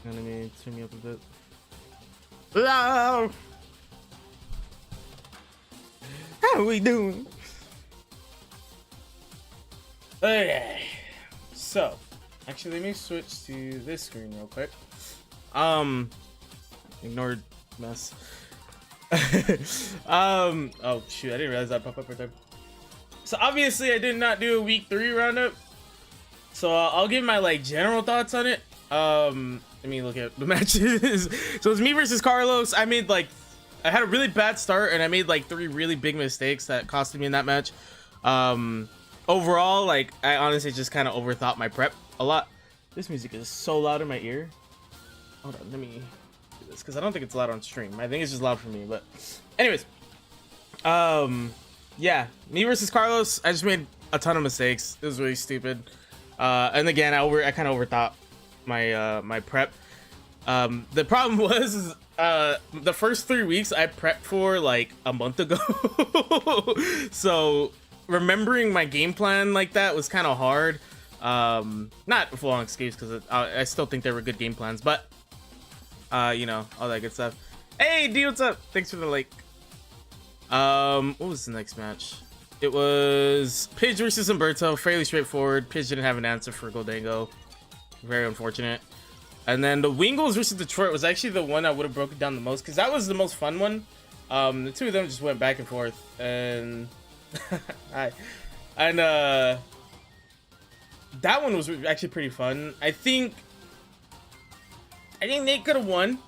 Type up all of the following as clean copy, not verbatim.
Let me turn me up a bit. Hello. How we doing? Okay. So, actually, let me switch to this screen real quick. Ignored mess. Oh shoot, I didn't realize that popped up right there. So obviously I did not do a week 3 roundup, so I'll give my like general thoughts on it. Let me look at the matches. So it's me versus Carlos. I had a really bad start and I made like 3 really big mistakes that costed me in that match. Overall, like I honestly just kind of overthought my prep a lot. This music is so loud in my ear. Hold on, let me do this because I don't think it's loud on stream. I think it's just loud for me. But anyways, yeah, me versus Carlos. I just made a ton of mistakes. It was really stupid. And again, I kind of overthought my my prep. The problem was the first 3 weeks I prepped for like a month ago. So remembering my game plan like that was kind of hard. Not a full-on excuse because I still think they were good game plans, but you know, all that good stuff. Hey D, what's up? Thanks for the like. What was the next match? It was Pidge versus Umberto. Fairly straightforward. Pidge didn't have an answer for Goldango. Very unfortunate. And then the Wingulls versus Detroit was actually the one I would have broken down the most because that was the most fun one. The two of them just went back and forth, and that one was actually pretty fun. I think Nate could have won.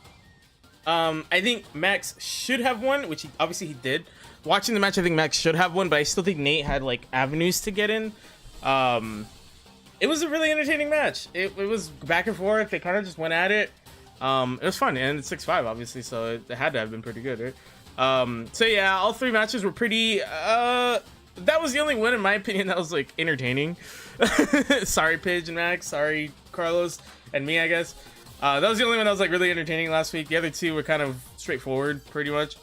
I think Max should have won, which obviously he did. Watching the match, I think Max should have won, but I still think Nate had like avenues to get in. It was a really entertaining match. It was back and forth. They kind of just went at it. It was fun, and it's 6-5 obviously, so it had to have been pretty good, right? So yeah, all 3 matches were pretty. That was the only one in my opinion that was like entertaining. Sorry, Pidge and Max. Sorry, Carlos and me, I guess. That was the only one that was like really entertaining last week. The other 2 were kind of straightforward, pretty much.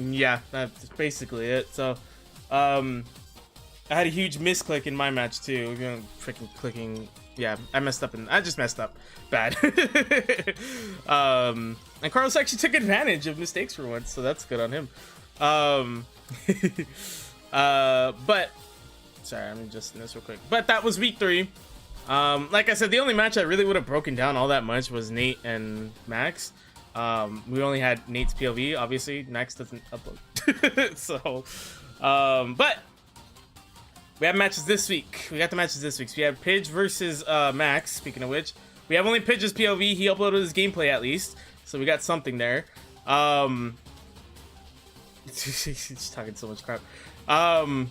Yeah, that's basically it. So, I had a huge misclick in my match too. You know, freaking clicking. Yeah, I messed up, and I just messed up bad. And Carlos actually took advantage of mistakes for once, so that's good on him. But sorry, I'm adjusting this real quick. But that was week 3. Like I said, the only match I really would have broken down all that much was Nate and Max. We only had Nate's POV, obviously. Max doesn't upload. So, but we have matches this week. We got the matches this week. So we have Pidge versus Max, speaking of which. We have only Pidge's POV. He uploaded his gameplay at least. So we got something there. He's talking so much crap. Not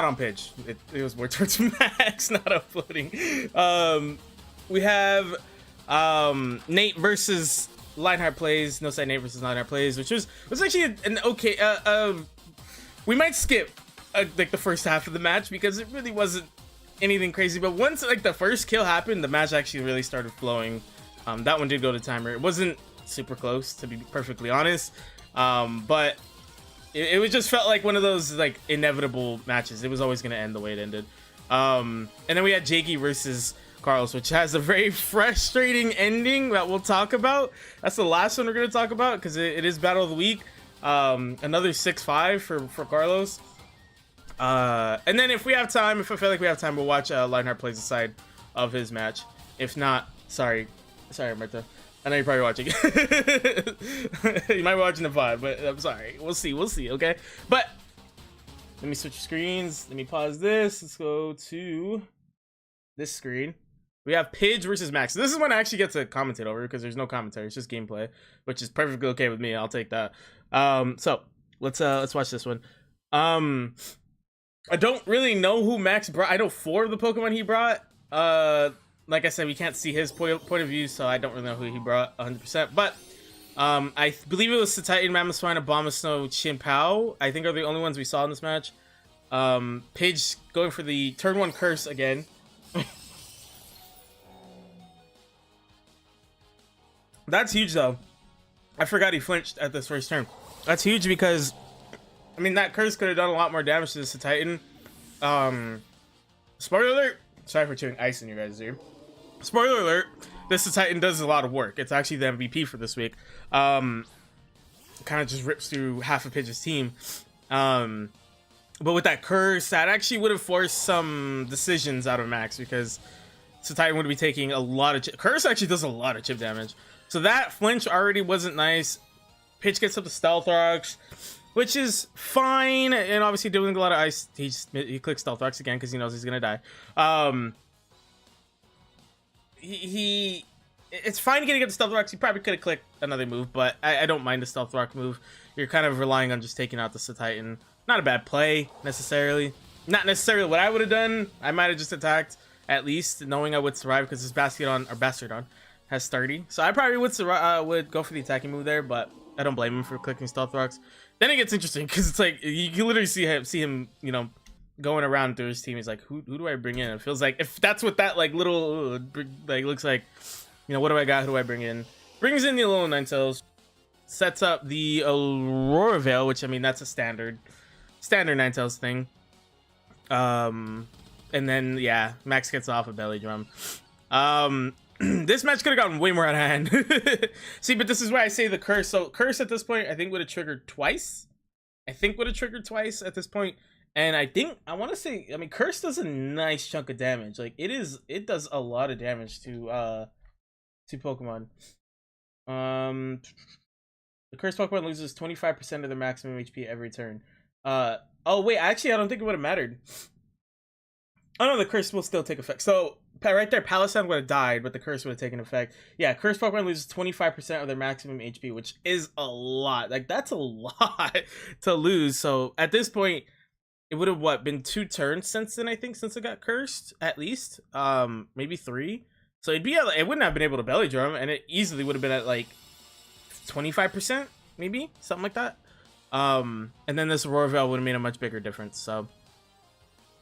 on Pidge. It was more towards Max not uploading. We have Nate versus LionheartPlays. No side Nate versus LionheartPlays, which was actually an okay. We might skip like the first half of the match because it really wasn't anything crazy. But once like the first kill happened, the match actually really started flowing. That one did go to timer. It wasn't super close, to be perfectly honest. But it just felt like one of those like inevitable matches. It was always going to end the way it ended. And then we had Jakey versus Carlos, which has a very frustrating ending that we'll talk about. That's the last one we're going to talk about because it is battle of the week. Another 6-5 for Carlos. And then if we have time, if I feel like we have time, we'll watch LionheartPlays the side of his match. If not, sorry Martha, I know you're probably watching. You might be watching the pod, but I'm sorry. We'll see, okay? But let me switch screens. Let me pause this. Let's go to this screen. We have Pidge versus Max. This is when I actually get to commentate over because there's no commentary. It's just gameplay, which is perfectly okay with me. I'll take that. So let's watch this one. I don't really know who Max brought. I know 4 of the Pokemon he brought. Like I said, we can't see his point of view, so I don't really know who he brought 100%. But I believe it was Titan, Mamoswine, Abomasnow, Chimpao. I think are the only ones we saw in this match. Pidge going for the turn 1 curse again. That's huge, though. I forgot he flinched at this first turn. That's huge because, I mean, that curse could have done a lot more damage to this Titan. Spoiler alert. Sorry for chewing ice in your guys' ear. Spoiler alert, this Titan does a lot of work. It's actually the MVP for this week. Kind of just rips through half of Pidge's team. But with that curse, that actually would have forced some decisions out of Max, because Titan would be taking a lot of curse. Actually does a lot of chip damage, so that flinch already wasn't nice. Pidge gets up to Stealth Rocks, which is fine, and obviously doing a lot of ice. He clicks Stealth Rocks again because he knows he's gonna die. It's fine getting up to Stealth Rocks. He probably could have clicked another move, but I don't mind the Stealth Rock move. You're kind of relying on just taking out the Titan. Not a bad play necessarily. Not necessarily what I would have done. I might have just attacked, at least knowing I would survive, because his Bastardon has 30. So I probably would go for the attacking move there, but I don't blame him for clicking Stealth Rocks. Then it gets interesting, because it's like you can literally see him, you know, going around through his team. He's like, who do I bring in? It feels like, if that's what that like little like looks like, you know, what do I got? Who do I bring in? Brings in the Alolan Ninetales, sets up the Aurora Veil, which, I mean, that's a standard Ninetales thing. And then yeah, Max gets off a belly drum. This match could have gotten way more out of hand. See, but this is why I say the curse. So curse at this point, I think would have triggered twice. At this point. And I want to say, I mean, curse does a nice chunk of damage. Like it does a lot of damage to Pokemon. The cursed Pokemon loses 25% of their maximum HP every turn. Oh wait, actually I don't think it would have mattered. Oh no, the curse will still take effect. So right there, Palossand would have died, but the curse would have taken effect. Yeah, cursed Pokemon loses 25% of their maximum HP, which is a lot. Like, that's a lot to lose. So at this point, it would have been 2 turns since then, I think, since it got cursed, at least. Maybe 3. So it wouldn't have been able to belly drum, and it easily would have been at like 25%, maybe something like that. And then this Aurora Veil would have made a much bigger difference. So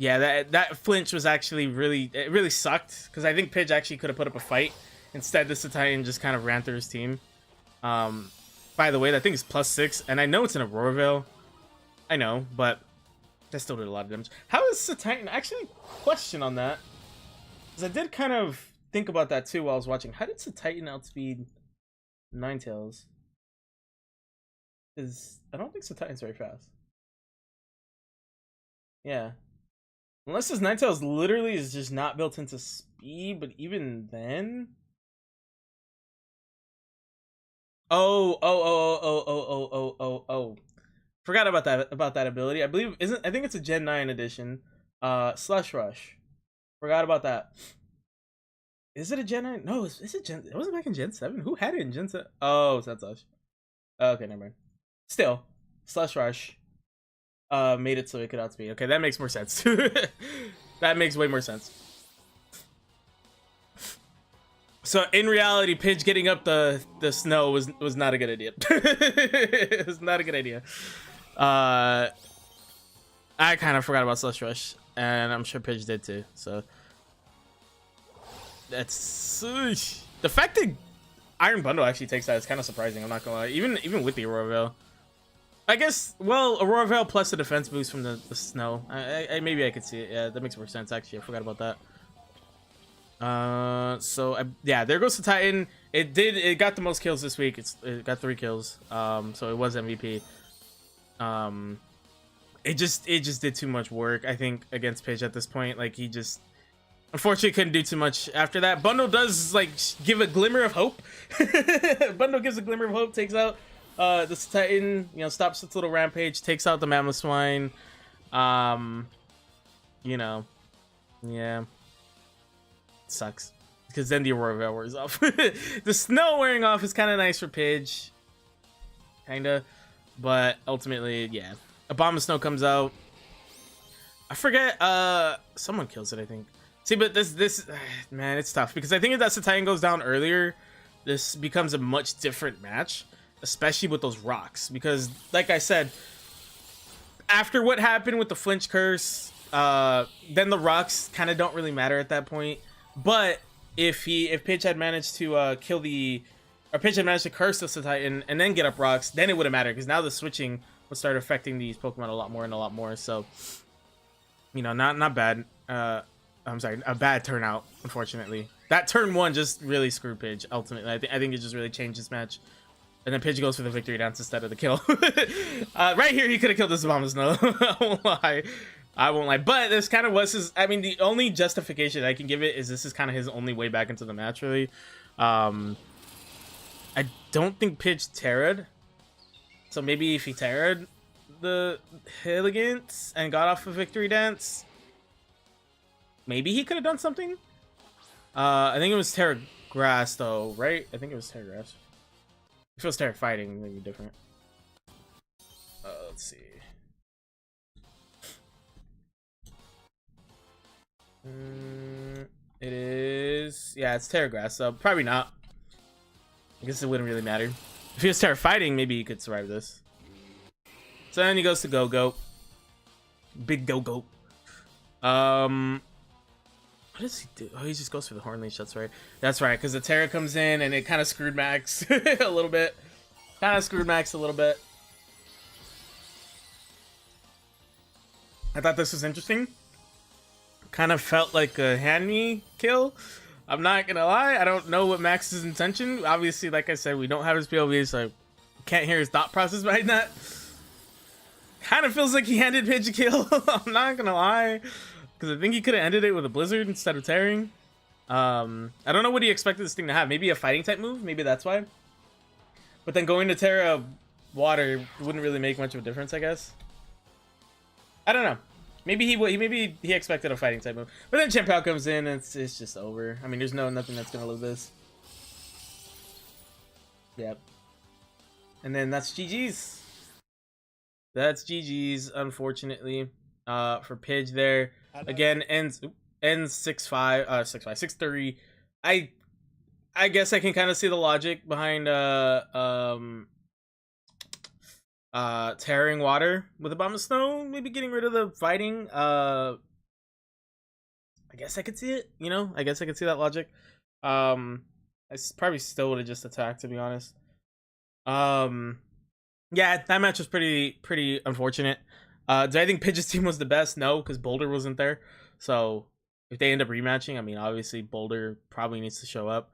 yeah, that flinch was actually really sucked, because I think Pidge actually could have put up a fight. Instead, this Titan just kind of ran through his team. By the way, that thing is +6, and I know it's an Aurora Veil. I know, but that still did a lot of damage. How is the Titan? Actually, question on that, because I did kind of think about that too while I was watching. How did the Titan outspeed Ninetales? Because I don't think the Titan's very fast. Yeah. Unless his Ninetales literally is just not built into speed, but even then... Oh. Forgot about that ability. I think it's a Gen 9 edition. Slush Rush. Forgot about that. Is it a Gen 9? No, is it Gen... It wasn't back in Gen 7? Who had it in Gen 7? Oh, that's Slush. Okay, never mind. Still, Slush Rush made it so it could outspeed. Okay, that makes more sense. That makes way more sense. So in reality, Pidge getting up the snow was not a good idea. It was not a good idea. I kind of forgot about Slush Rush, and I'm sure Pidge did too. So that's the fact that Iron Bundle actually takes that is kind of surprising. I'm not gonna lie. Even with the Aurora Veil, I guess. Well, Aurora Veil plus the defense boost from the snow. Maybe I could see it. Yeah, that makes more sense. Actually, I forgot about that. Yeah, there goes the Titan. It got the most kills this week. It got 3 kills. So it was MVP. It just did too much work, I think, against Pidge at this point. Like, he just unfortunately couldn't do too much after that. Bundle does like give a glimmer of hope. Bundle gives a glimmer of hope, takes out this Titan, you know, stops its little rampage, takes out the Mamoswine. You know, yeah, sucks because then the Aurora Veil wears off. The snow wearing off is kind of nice for Pidge, kinda, but ultimately, yeah, a bomb of snow comes out. I forget, someone kills it, I think. See, but this man, it's tough because I think if that Titan goes down earlier, this becomes a much different match, especially with those rocks. Because, like I said, after what happened with the flinch curse, then the rocks kind of don't really matter at that point. But if Pidge had managed to Pidge had managed to curse the Titan and then get up rocks, then it would have mattered because now the switching would start affecting these Pokemon a lot more. So, you know, not bad. I'm sorry, a bad turnout, unfortunately. That turn 1 just really screwed Pidge. Ultimately, I think it just really changed this match. And then Pidge goes for the victory dance instead of the kill. Right here, he could have killed this Bombus. No, I won't lie. I won't lie. But this kind of was his. I mean, the only justification I can give it is this is kind of his only way back into the match, really. I don't think Pidge terra'd. So maybe if he terra'd the Hilligants and got off a victory dance, maybe he could have done something. I think it was Terra Grass, though, right? I think it was Terra Grass. If it was Terra Fighting, maybe different. Let's see. It is... Yeah, it's Terra Grass, so probably not. I guess it wouldn't really matter. If he was Terra Fighting, maybe he could survive this. So then he goes to Go-Go. Big Go-Go. What does he do? Oh, he just goes for the Horn Leash. That's right. That's right, because the Terra comes in and it kind of screwed Max a little bit. Kind of screwed Max a little bit. I thought this was interesting. Kind of felt like a hand me kill. I'm not gonna lie. I don't know what Max's intention. Obviously, like I said, we don't have his POV, so I can't hear his thought process behind that. Kind of feels like he handed Pidge a kill. I'm not gonna lie. Because I think he could have ended it with a Blizzard instead of tearing. I don't know what he expected this thing to have. Maybe a fighting type move. Maybe that's why. But then going to Terra Water wouldn't really make much of a difference, I guess. I don't know. Maybe he expected a fighting type move. But then Chien-Pao comes in and it's just over. I mean, there's nothing that's going to lose this. Yep. And then that's GG's. That's GG's, unfortunately. For Pidge there. Again, ends 6-5, 6-3. I guess I can kind of see the logic behind tearing water with a bomb of snow, maybe getting rid of the fighting. I guess I could see it, you know. I guess I could see that logic. I probably still would have just attacked, to be honest. Yeah, that match was pretty unfortunate. Do I think Pidge's team was the best? No, because Boulder wasn't there. So if they end up rematching, I mean, obviously Boulder probably needs to show up.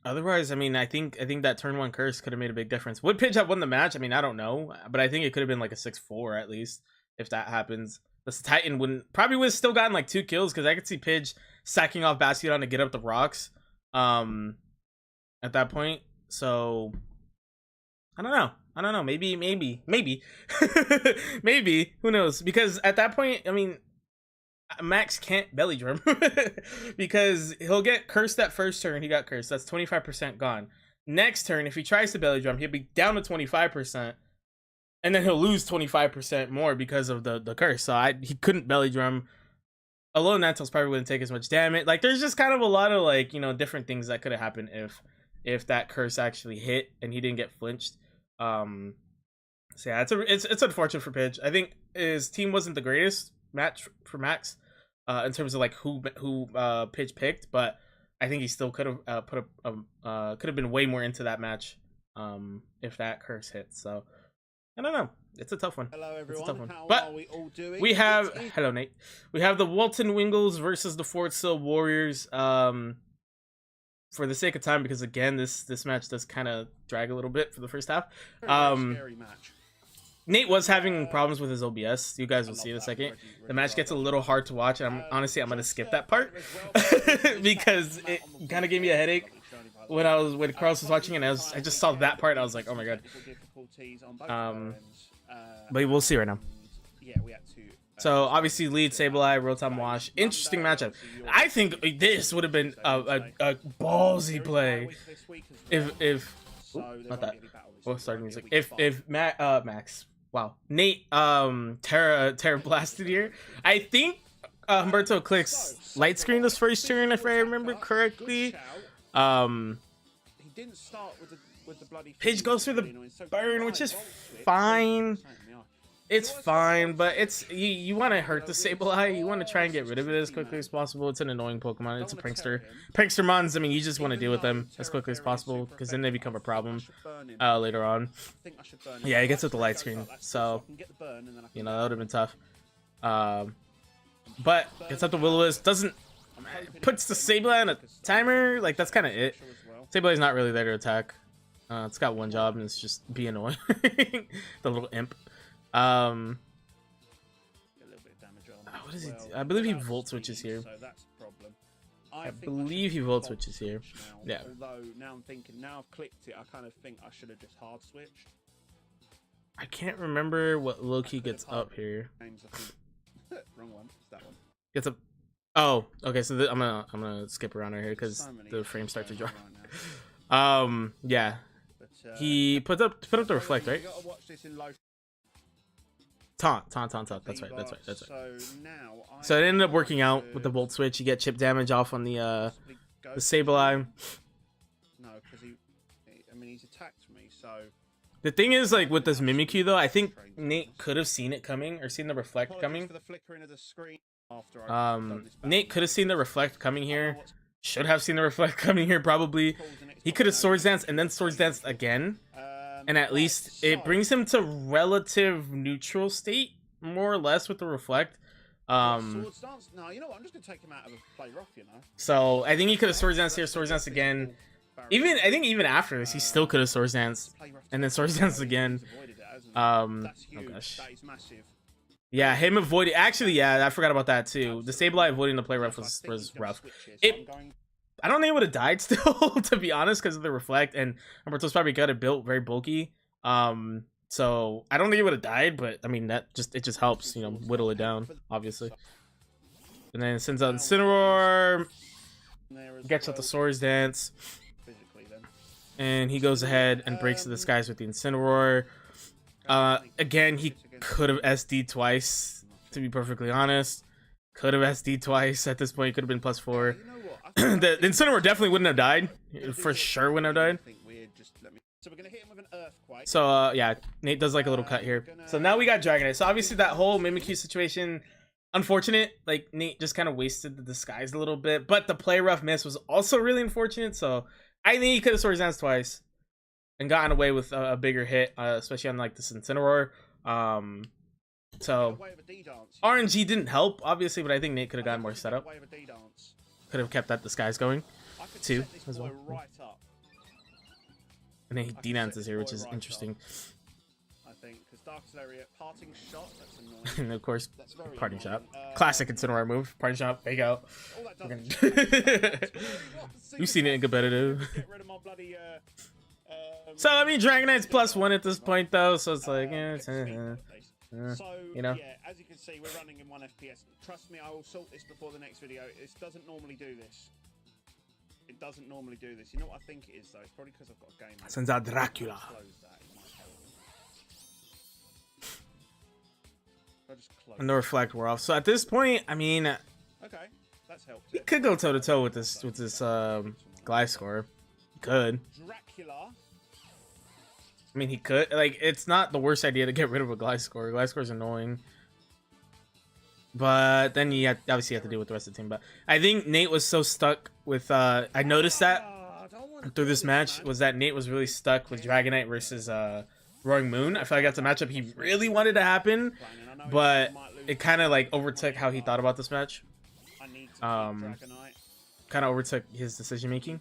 Otherwise, I mean, I think that turn 1 curse could have made a big difference. Would Pidge have won the match? I mean, I don't know, but I think it could have been like a 6-4 at least if that happens. The Titan would have still gotten like 2 kills because I could see Pidge sacking off Bastion to get up the rocks. At that point, so I don't know. Maybe. Maybe. Who knows? Because at that point, I mean, Max can't belly drum because he'll get cursed that first turn. He got cursed. That's 25% gone. Next turn, if he tries to belly drum, he'll be down to 25%. And then he'll lose 25% more because of the curse. So he couldn't belly drum. Alone Nantals probably wouldn't take as much damage. Like, there's just kind of a lot of, like, you know, different things that could have happened if that curse actually hit and he didn't get flinched. So yeah, it's unfortunate for Pidge. I think his team wasn't the greatest match for Max in terms of like who Pidge picked, but I think he still could have could have been way more into that match if that curse hit. So I don't know. It's a tough one. Hello everyone. It's a tough one. How are we all doing? We have hello Nate. We have the Walton Wingulls versus the Fort Sill Warriors. For the sake of time, because again, this match does kind of drag a little bit for the first half. Scary match. Nate was having problems with his OBS. You guys will see in a second. The match gets a little hard to watch, and I'm gonna skip that part because it kind of gave me a headache when Carlos was watching, and I just saw that part. And I was like, oh my god. But we'll see right now. Yeah, we had to. So obviously lead Sableye, Rotom Wash. Interesting matchup. I think this would have been a ballsy play if not that. Well, starting music. If Max, wow, Nate Terra blasted here. I think Humberto clicks light screen this first turn if I remember correctly. He didn't start with the bloody Pidge goes through the burn, which is fine. It's fine, but it's you want to hurt the Sableye. You want to try and get rid of it as quickly as possible. It's an annoying Pokemon. It's a prankster. Prankster mons, I mean, you just want to deal with them as quickly as possible because then they become a problem later on. Yeah, he gets with the light screen, so you know that would have been tough. but gets up the Will-O-Wisp, doesn't puts the Sableye on a timer. Like that's kind of it. Sableye's not really there to attack. It's got one job and it's just be annoying. The little imp. What is he? I believe he Volt Switches here. I believe he Volt Switches here. Yeah. Although now I'm thinking, now I've clicked it, I kind of think I should have just hard switched. I can't remember what Loki gets up here. Wrong one. It's that one. Gets up. Oh, okay. So I'm gonna skip around right here because the frames start to drop. Yeah. He put up the reflect, right? Taunt. That's right. So it ended up working out with the Volt Switch. You get chip damage off on the Sableye. No, because he's attacked me. So the thing is, like with this Mimikyu though, I think Nate could have seen it coming or seen the reflect coming. Nate could have seen the reflect coming here. Should have seen the reflect coming here probably. He could have Swords Dance and then Swords Dance again. And at least it brings him to relative neutral state, more or less, with the reflect. No, you know what? I'm just gonna take him out of a play rough, you know. So I think he could have Swords Dance here, Swords Dance again. I think even after this, he still could have Swords Dance and then Swords Dance again. Oh gosh. Yeah, him avoiding. Actually, yeah, I forgot about that too. The Sableye avoiding the play rough was rough. I don't think it would have died still, to be honest, because of the reflect, and Humberto's probably got it built very bulky. So I don't think it would have died, but I mean it just helps, you know, whittle it down, obviously. And then it sends out Incineroar, gets out the Swords Dance, and he goes ahead and breaks the skies with the Incineroar. Again, he could have SD'd twice, to be perfectly honest. Could have SD'd twice at this point. Could have been +4. The Incineroar definitely wouldn't have died. For sure wouldn't have died. So we're gonna hit him with an Earthquake. So yeah, Nate does like a little cut here. So now we got Dragonite. So obviously that whole Mimikyu situation, unfortunate. Like Nate just kind of wasted the disguise a little bit. But the play rough miss was also really unfortunate. So I think he could have Swords Dance twice and gotten away with a bigger hit, especially on like this Incineroar. So RNG didn't help, obviously, but I think Nate could have gotten more setup. Could have kept that disguise going too as well. And then he D-dances here, which is interesting. I think because Darkest Area parting shot, that's annoying. And of course, parting shot. Classic Incineroar move. Parting shot, fake out. You've seen it in competitive. So I mean, Dragonite's +1 at this point though, so it's like, you know. Yeah, as you can see, we're running in 1 FPS. Trust me, I will sort this before the next video. This doesn't normally do this. It doesn't normally do this. You know what I think it is though? It's probably because I've got a game. Sends out Dracula. And the reflect wore off. So at this point, I mean, okay, that's helped. He could go toe to toe with this Gliscor. He could. Dracula. I mean, he could. Like, it's not the worst idea to get rid of a Gliscor. Gliscor's annoying. But then you obviously have to deal with the rest of the team. But I think Nate was so stuck with... I noticed that through this match, was that Nate was really stuck with Dragonite versus Roaring Moon. I feel like that's a matchup he really wanted to happen. But it kind of like overtook how he thought about this match. Kind of overtook his decision making.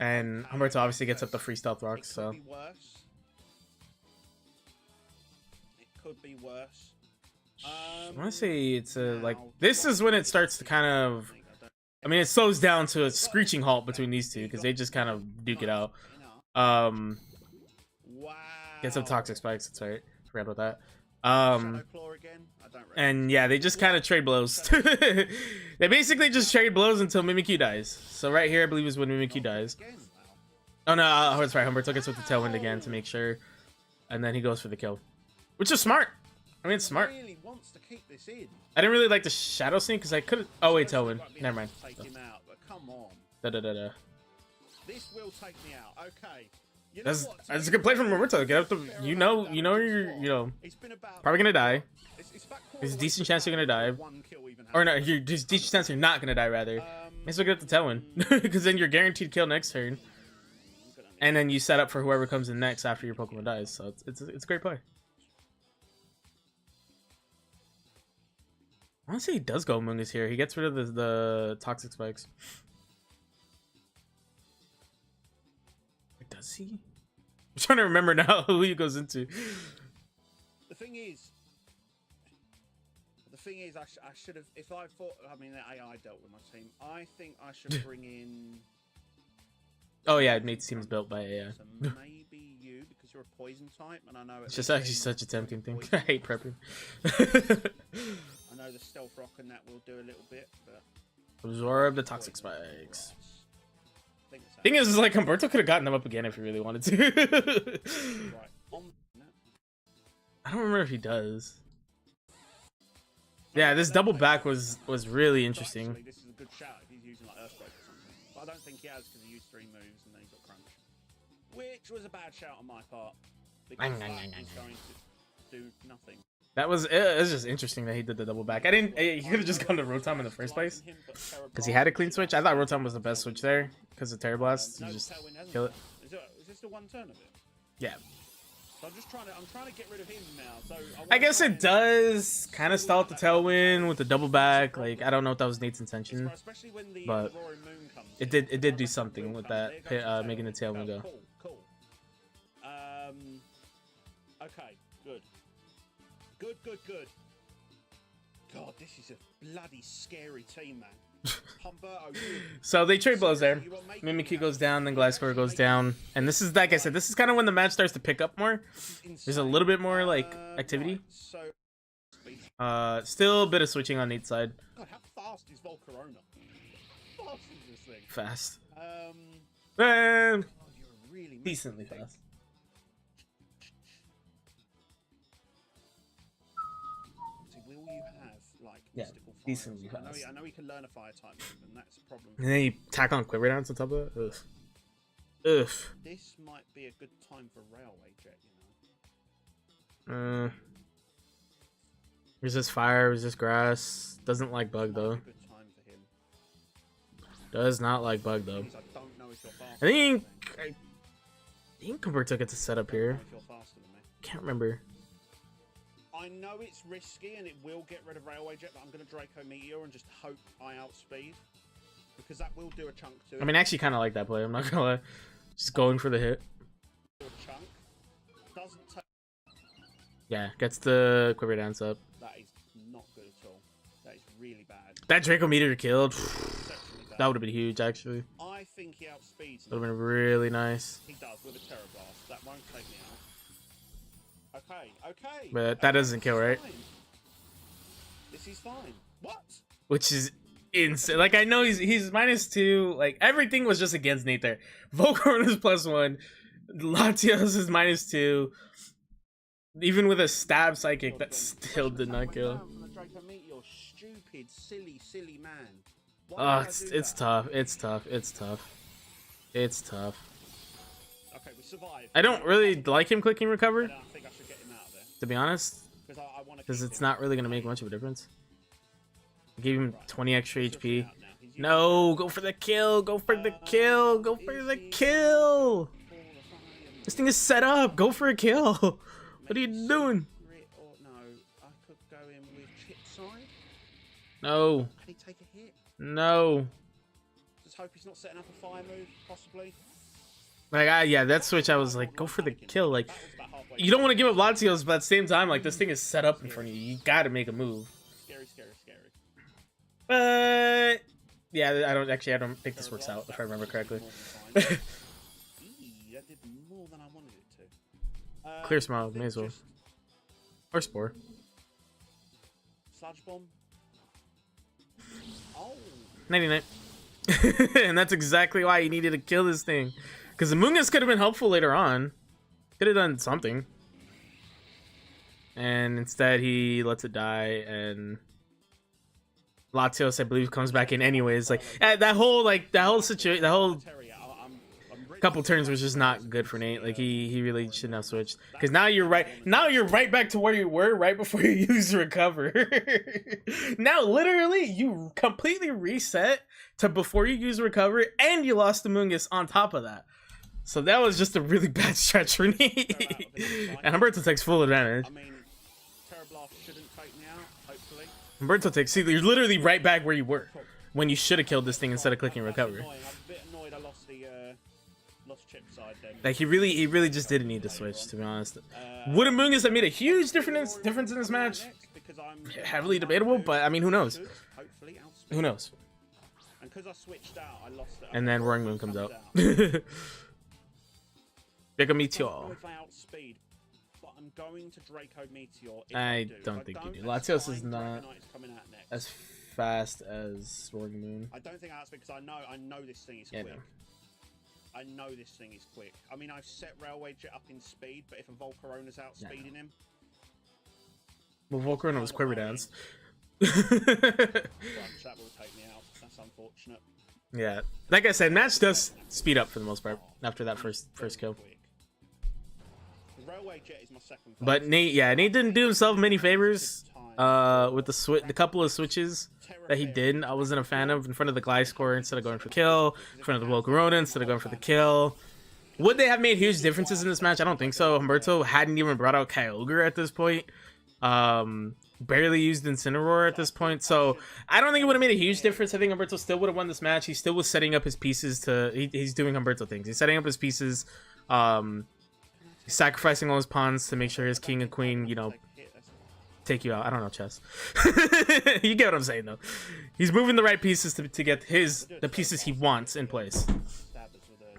And Humberto obviously gets up the free stealth rocks, so... It could be worse. I want to say it's like this is when it starts to kind of, I mean, it slows down to a screeching halt between these two because they just kind of duke it out. Get some toxic spikes. That's right. Forgot about that. And yeah, they just kind of trade blows. They basically just trade blows until Mimikyu dies. So right here, I believe is when Mimikyu dies. Oh no, that's right. Humberto gets with the Tailwind again to make sure, and then he goes for the kill, which is smart. I mean, it's smart. Really wants to keep this in. I didn't really like the Shadow Sneak because I could. Oh wait, Tailwind. Never mind. Take him out, but come on. This will take me out. Okay. You know that's a good play from Roberto. Get up the. You know you're probably gonna die. There's a decent chance you're gonna die. Or no, there's a decent chance you're not gonna die. Rather, may as well get up the Tailwind because then you're guaranteed kill next turn, and then you set up for whoever comes in next after your Pokemon dies. So it's a great play. I want to say he does go Mungus here. He gets rid of the toxic spikes. Does he? I'm trying to remember now who he goes into. The thing is, I should have, if I thought, I mean, the AI dealt with my team. I think I should bring in. Oh yeah, it makes teams built by AI. So maybe you, because you're a poison type, and I know it's just actually such a tempting thing. I hate prepping. I know the stealth rock and that will do a little bit, but absorb the toxic spikes. Thing is like Humberto could have gotten them up again if he really wanted to. Right. I don't remember if he does. Yeah, this double back was really interesting. Actually, this is a good shout if he's using like Earthquake or something. But I don't think he has because he used 3 moves and then he's got Crunch. Which was a bad shout on my part. Because he's going to do nothing. That was, it was just interesting that he did the double back. He could have just gone to Rotom in the first place. Because he had a clean switch. I thought Rotom was the best switch there. Because of Terra Blast. You just kill it. Is this the one turn of it? Yeah. So I'm trying to get rid of him now. So I guess it does kind of stall out the Tailwind with the double back. Like, I don't know if that was Nate's intention. But it did do something with that, making the Tailwind go. Cool. Okay, good. Good. God, this is a bloody scary team, man. Humberto, so they trade blows there. Mimikyu goes down, then Gliscor goes down. And this is, like I said, this is kind of when the match starts to pick up more. There's a little bit more, like, activity. Still a bit of switching on Nate's side. God, how fast is Volcarona? How fast is this thing? Fast. God, you're really Decently fast. Will you have, like, yeah, decently fast. I know he can learn a fire type move, and that's a problem. And then you tack on Quiver Dance on top of it. Ugh. This might be a good time for Railway Jet, you know. Resist fire, resist grass. Doesn't like bug though. Good time for him. Does not like bug though. I don't know if you're faster. I think Humberto gets a setup here. Can't remember. I know it's risky and it will get rid of Railway Jet, but I'm going to Draco Meteor and just hope I outspeed. Because that will do a chunk to it. I mean, I actually kind of like that play, I'm not gonna lie. Just going for the hit. Chunk. Doesn't take... Yeah, gets the Quiver Dance up. That is not good at all. That is really bad. That Draco Meteor killed. That would have been huge, actually. I think he outspeeds. That would have been really nice. He does with a Terra Blast. That won't take me out. Okay. But that doesn't kill, right? Fine. This is fine. What? Which is insane. Like, I know he's -2. Like, everything was just against Nate there. Volcarona is +1. Latios is -2. Even with a stab psychic, that still did not kill. Stupid, silly man. Oh, it's tough. It's tough. Okay, we survived. I don't really like him clicking recover. I think I should get him out of there. To be honest. Because it's not really going to make much of a difference. I gave him 20 extra HP. No, go for the kill. Go for the kill. Go for the kill. This thing is set up. Go for a kill. What are you doing? No, I could go in with chip side. No. Can he take a hit? No. Just hope he's not setting up a fire move, possibly. Like, yeah, that switch, I was like, go for the kill. Like, you don't want to give up Latios, but at the same time, like, this thing is set up in front of you. You got to make a move. Scary. But yeah, I don't think this works out if I remember correctly. That did more than I wanted it to. Clear Smile, may as well. Or Spore. Sludge Bomb. Oh. 99. And that's exactly why you needed to kill this thing. Because the Mungus could have been helpful later on. Could have done something. And instead he lets it die, and Latios, I believe, comes back in anyways. Like that whole situation, that whole couple turns was just not good for Nate. Like he really shouldn't have switched. Because now you're right back to where you were right before you used recover. Now literally you completely reset to before you use recover, and you lost the Mungus on top of that. So that was just a really bad stretch for Nate. And Humberto takes full advantage. I mean, Terra Blast shouldn't take me out, hopefully. Humberto takes. See, you're literally right back where you were when you should have killed this thing instead of clicking recover. I'm a bit annoyed I lost the lost chip side then. Like he really just didn't need to switch, to be honest. Would Mungus have made a huge difference in this match? Heavily debatable, but I mean, who knows? Who knows? And because I switched out, I lost it. And then Roaring Moon comes out. Big Meteor. If I outspeed, but I'm going to Draco Meteor. I don't think you do. Latios is not as fast as Roaring Moon. I don't think I outspeed because I know this thing is quick. No. I know this thing is quick. I mean, I've set Railway Jet up in speed, but if a Volcarona's outspeeding him... Well, Volcarona was Quiver Dance. That will take me out. That's unfortunate. Yeah. Like I said, match does speed up for the most part after that first kill. Railway Jet is my second. But Nate didn't do himself many favors with the couple of switches that he did. I wasn't a fan of in front of the Gliscor instead of going for the kill, in front of the Volcarona instead of going for the kill. Would they have made huge differences in this match? I don't think so. Humberto hadn't even brought out Kyogre at this point. Barely used Incineroar at this point, so I don't think it would have made a huge difference. I think Humberto still would have won this match. He still was setting up his pieces to... He's doing Humberto things. He's setting up his pieces, sacrificing all his pawns to make sure his king and queen, you know, take you out. I don't know chess. You get what I'm saying, though. He's moving the right pieces to get the pieces he wants in place.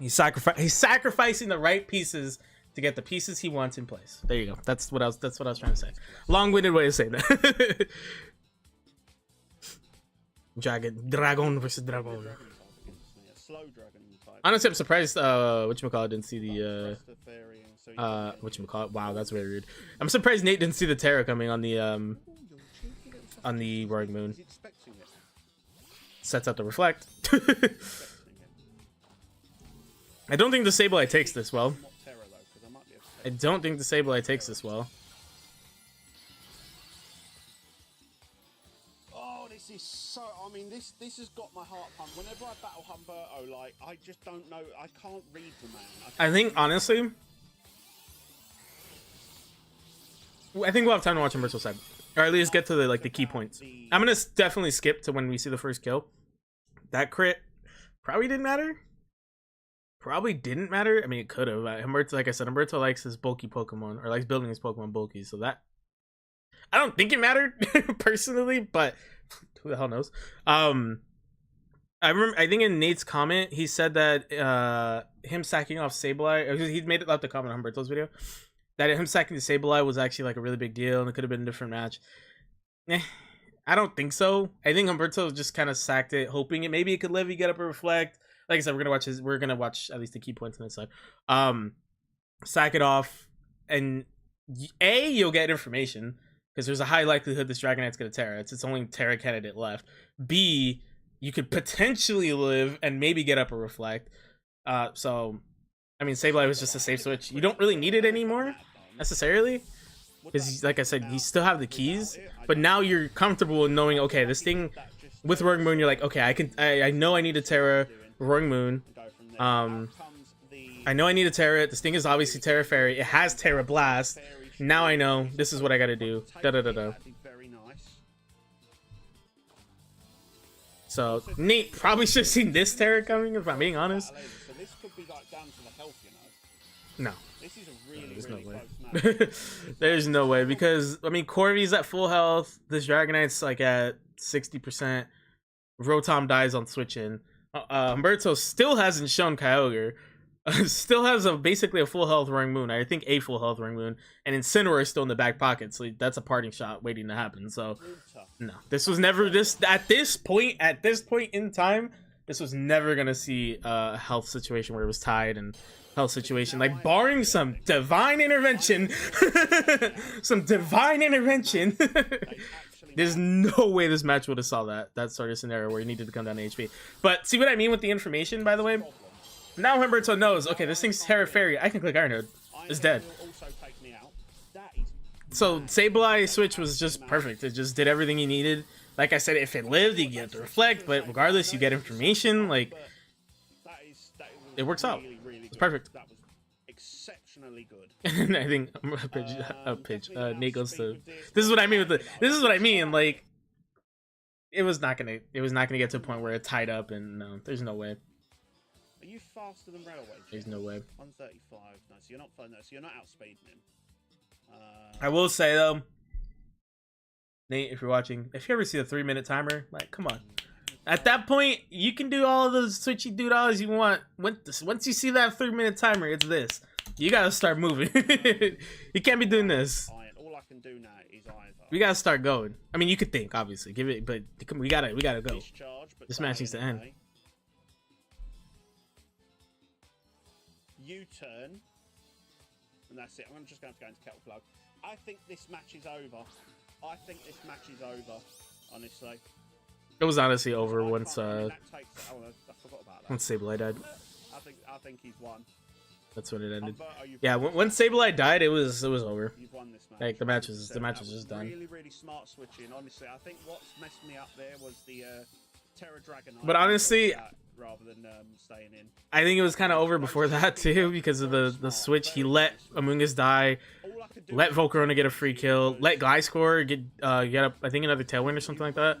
He's sacrificing the right pieces to get the pieces he wants in place. There you go. That's what I was trying to say. Long-winded way of saying that. Dragon versus Dragon. Honestly, I'm surprised whatchamacallit didn't see the whatchamacallit. Wow, that's very rude. I'm surprised Nate didn't see the Terra coming on the Roaring Moon. Sets out the Reflect. I don't think the Sableye takes this well. I don't think the Sableye takes this well. Oh, this is so... I mean, this has got my heart pumped. Whenever I battle Humberto, like, I just don't know. I can't read the man. I think, honestly... I think we'll have time to watch Humberto's side. Or at least get to the key points. I'm going to definitely skip to when we see the first kill. That crit probably didn't matter. Probably didn't matter. I mean, it could have. Humberto, like I said, Humberto likes his bulky Pokemon, or likes building his Pokemon bulky, so that... I don't think it mattered, personally, but who the hell knows? I think in Nate's comment, he said that him sacking off Sableye, he made it out the comment on Humberto's video, that him sacking the Sableye was actually like a really big deal, and it could have been a different match. I don't think so. I think Humberto just kind of sacked it, hoping maybe it could live, he get up and reflect. Like I said, we're gonna watch at least the key points on this side. Sack it off, and you'll get information because there's a high likelihood this Dragonite's gonna Terra. It's its only Terra candidate left. B, you could potentially live and maybe get up a reflect. So I mean, Sableye was just a safe switch. You don't really need it anymore necessarily because, like I said, you still have the keys. But now you're comfortable in knowing, okay, this thing with Roaring Moon, you're like, okay, I know I need a Terra. Roaring Moon. I know I need to Terra it. This thing is obviously Terra Fairy. It has Terra Blast. Now I know this is what I gotta do. So Nate probably should have seen this Terra coming, if I'm being honest. No. There's no way. There's no way, because I mean, Corvi's at full health. This Dragonite's like at 60%. Rotom dies on switch in. Humberto still hasn't shown Kyogre. Still has basically a full health Roaring Moon. I think a full health Roaring Moon, and Incineroar is still in the back pocket, so that's a parting shot waiting to happen. So no, this was never at this point in time. This was never gonna see a health situation where it was tied and health situation, like barring some divine intervention. Some divine intervention. There's no way this match would have saw that sort of scenario where he needed to come down to HP. But see what I mean with the information, by the way? Now Humberto knows, okay, this thing's Terra Fairy. I can click Iron Hood. It's dead. So Sableye switch was just perfect. It just did everything he needed. Like I said, if it lived, you get to reflect. But regardless, you get information. Like, it works out. It's perfect. Exceptionally good. And I think Nate goes to. This is what I mean with the. This is what I mean. Like, it was not gonna get to a point where it tied up, and no, there's no way. Are you faster than Railway? There's no way. 135. No, so you're not no, so you're not outspeeding him. I will say though, Nate, if you're watching, if you ever see a 3-minute timer, like, come on. At that point, you can do all those switchy doodles you want. Once you see that 3-minute timer, it's this. You gotta start moving. You can't be doing this. All I can do now is either. We gotta start going. I mean, you could think, obviously, give it, but we gotta go. This match needs to end. U-turn, and that's it. I'm just going to go into kettle plug. I think this match is over. Honestly. It was honestly over once I forgot about that. once Sableye died. I think he's won. That's when it ended. Yeah, when Sableye died, it was over. You've won this match. Like the match was just done. Really smart switching. Honestly, I think what's messed me up there was the Terra Dragon. But honestly, rather than staying in, I think it was kind of over before that too, because of the switch. He let Among Us die, let Volcarona get a free kill, let Gliscor get up, I think, another Tailwind or something like that.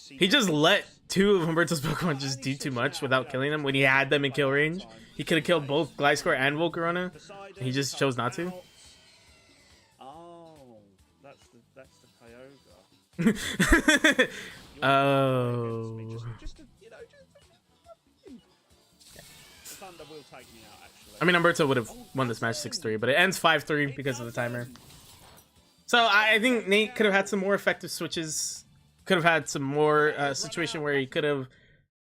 He just let 2 of Humberto's Pokemon just do too much without killing them when he had them in kill range. He could have killed both Gliscor and Volcarona. He just chose not to. Oh, that's the Kyogre. Oh. Thunder will take me out, actually. I mean, Humberto would have won this match 6-3, but it ends 5-3 because of the timer. So I think Nate could have had some more effective switches. Could have had some more situation where he could have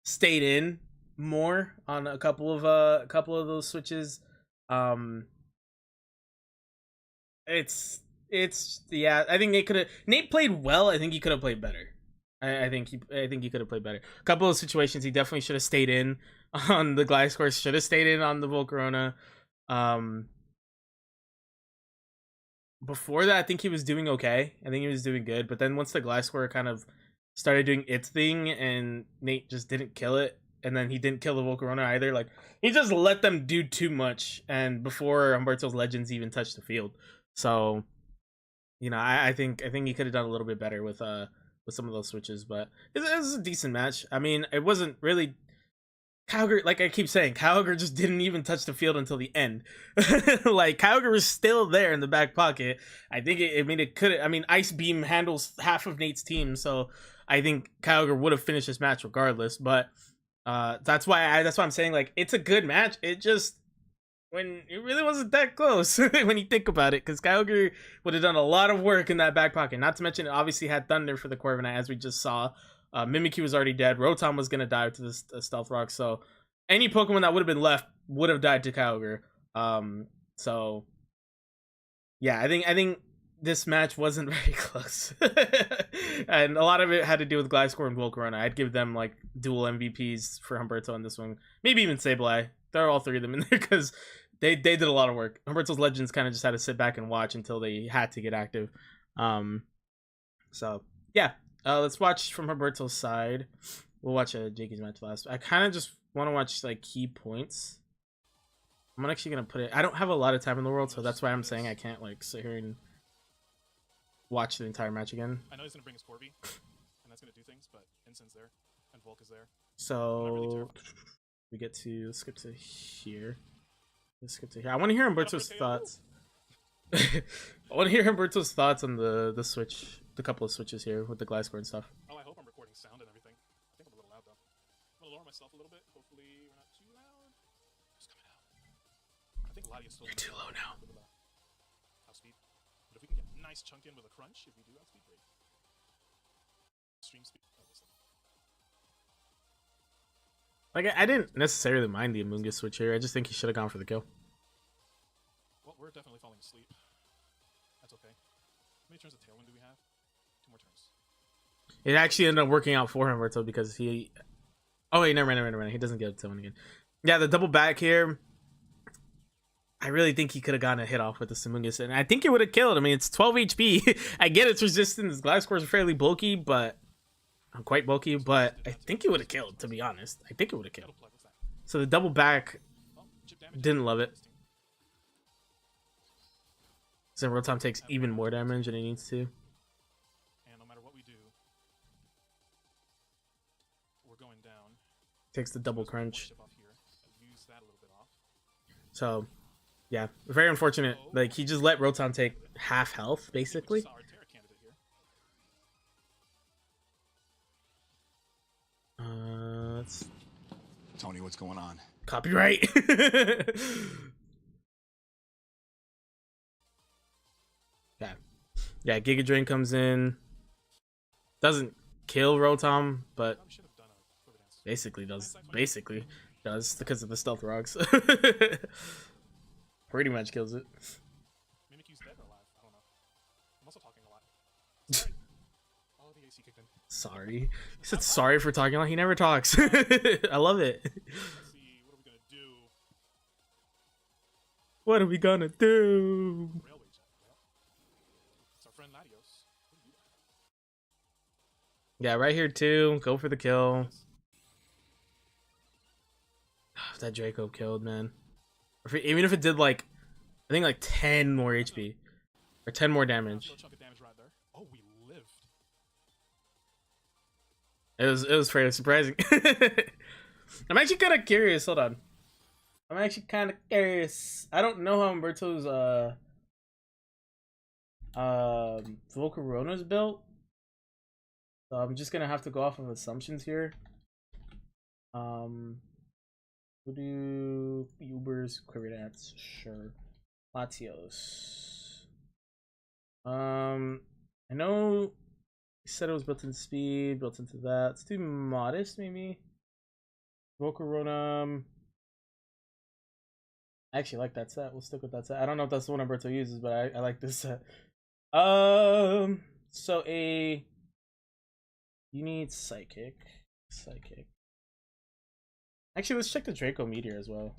stayed in more on a couple of those switches. It's yeah. I think Nate played well. I think he could have played better. I think he could have played better. A couple of situations he definitely should have stayed in on the Gliscor. Should have stayed in on the Volcarona. Before that, I think he was doing okay. I think he was doing good. But then once the Gliscor kind of started doing its thing and Nate just didn't kill it, and then he didn't kill the Volcarona either, like, he just let them do too much, and before Humberto's Legends even touched the field. So, you know, I think he could have done a little bit better with some of those switches, but it was a decent match. I mean, it wasn't really... Kyogre, like I keep saying, Kyogre just didn't even touch the field until the end. Like, Kyogre was still there in the back pocket. I think it could. I mean, Ice Beam handles half of Nate's team, so I think Kyogre would have finished this match regardless. But that's why I'm saying, like, it's a good match. It just, when it really wasn't that close when you think about it, because Kyogre would have done a lot of work in that back pocket. Not to mention, it obviously had Thunder for the Corviknight, as we just saw. Mimikyu was already dead. Rotom was gonna die to this Stealth Rock, so any Pokemon that would have been left would have died to Kyogre. So yeah, I think this match wasn't very close, and a lot of it had to do with Gliscor and Volcarona. I'd give them like dual MVPs for Humberto on this one, maybe even Sableye. Throw all 3 of them in there because they did a lot of work. Humberto's Legends kind of just had to sit back and watch until they had to get active. So yeah. Let's watch from Humberto's side. We'll watch Jakey's match last. I kind of just want to watch like key points. I'm actually gonna put it. I don't have a lot of time in the world, so that's why I'm saying I can't like sit here and watch the entire match again. I know he's gonna bring his Corby, and that's gonna do things, but Insyn's there, and Volk is there. So we get to let's skip to here. I want to hear Humberto's thoughts. I want to hear Humberto's thoughts on the switch. The couple of switches here with the Gliscor and stuff. Oh, I hope I'm recording sound and everything. I think I'm a little loud though. I'm gonna lower myself a little bit. Hopefully we're not too loud. Just coming out. I think Latia's still. You're too low now. Outspeed. But if we can get a nice chunk in with a crunch, if we do outspeed, great. Stream speed. Oh, like I didn't necessarily mind the Amoonguss switch here. I just think he should have gone for the kill. Well, we're definitely falling asleep. That's okay. How many turns of Tailwind do we have? 2 more turns. It actually ended up working out for Humberto because he... Oh, wait, never mind. He doesn't get Tailwind again. Yeah, the double back here. I really think he could have gotten a hit off with the Amoonguss, and I think it would have killed. I mean, it's 12 HP. I get its resistance. Gliscor is fairly bulky, but... quite bulky, but I think it would have killed, to be honest. I think it would have killed. So the double back... Didn't love it. So Rotom takes even more damage than he needs to. And no matter what we do, Takes the double crunch. Chip off here and use that a little bit off. So, yeah, very unfortunate. Like, he just let Rotom take half health, basically. Our Terra candidate here. Let's... Tony, what's going on? Copyright. Yeah. Yeah, Giga Drain comes in. Doesn't kill Rotom, but Should have done a quiver dance. basically does because of the stealth rocks. Pretty much kills it. Mimikyu's dead or alive? I don't know. I'm also talking a lot. Sorry. Oh, the AC kicked in. Sorry. He said sorry for talking a lot. He never talks. I love it. Let's see. What are we gonna do? What are we gonna do? Railway jet. Well, it's our friend Latios. What do you Yeah, right here too. Go for the kill. guys? If that Draco killed, man. Even if it did like, I think like 10 more HP or 10 more damage. Little chunk of damage right there. Oh, we lived. It was fairly surprising. I'm actually kind of curious. Hold on. I'm actually kind of curious. I don't know how Umberto's Volcarona's built. So I'm just gonna have to go off of assumptions here. We'll do Ubers, Quiver Dance, sure. Latios. I know he said it was built into speed, built into that. Let's do Modest, maybe. Volcarona. I actually like that set. We'll stick with that set. I don't know if that's the one Umberto uses, but I like this set. So you need Psychic. Actually, let's check the Draco Meteor as well.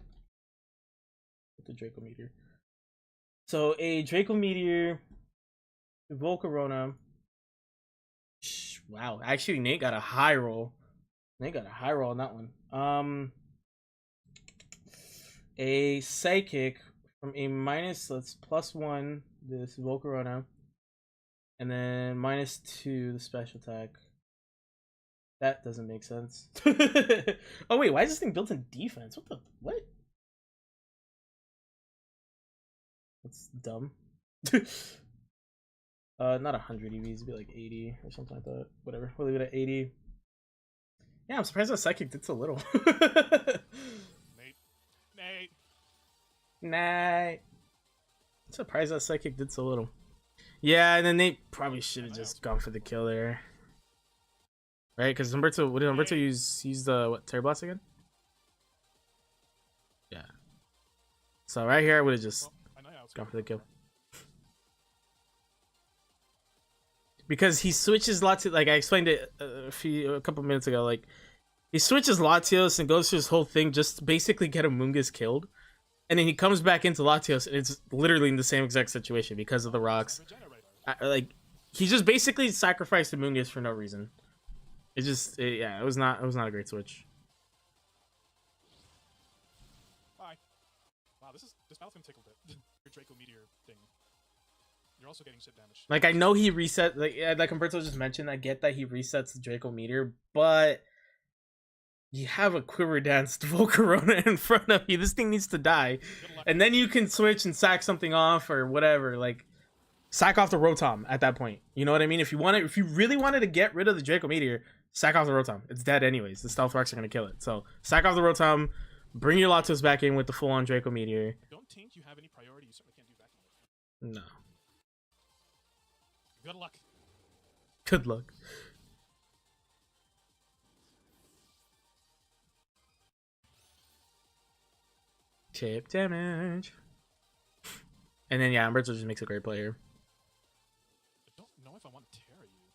The Draco Meteor. So a Draco Meteor, Volcarona. Wow, actually Nate got a high roll. Nate got a high roll on that one. A Psychic from a minus, let's +1 this Volcarona, and then -2 the special attack. That doesn't make sense. Oh wait, why is this thing built in defense? What? That's dumb. Not 100 EVs, it'd be like 80 or something like that. Whatever, we'll leave it at 80. Yeah, I'm surprised that Psychic did so little. Nate. I'm surprised that Psychic did so little. Yeah, and then Nate probably should have just gone for the kill there. Right, because Umberto, what did Umberto use? Use the what? Terra Blast again? Yeah. So right here, I would have just gone for the kill. Because he switches Latios, like I explained it a couple minutes ago. Like he switches Latios and goes through his whole thing just to basically get Amoonguss killed, and then he comes back into Latios and it's literally in the same exact situation because of the rocks. Like he just basically sacrificed Amoonguss for no reason. It just, yeah, it was not a great switch. Bye. Wow, this battle's gonna take a bit. Your Draco Meteor thing. You're also getting shit damage. Like I know he reset, like Umberto just mentioned. I get that he resets the Draco Meteor, but you have a Quiver Danced Volcarona in front of you. This thing needs to die, and then you can switch and sack something off or whatever. Like sack off the Rotom at that point. You know what I mean? If you really wanted to get rid of the Draco Meteor, sack off the Rotom. It's dead anyways. The Stealth Rocks are gonna kill it. So sack off the Rotom, bring your Latios back in with the full-on Draco Meteor. Don't think you have any priority. You certainly can't do vacuum. No. Good luck. Good luck. Chip damage. And then yeah, Umberto just makes a great player. I don't know if I want to Terra you.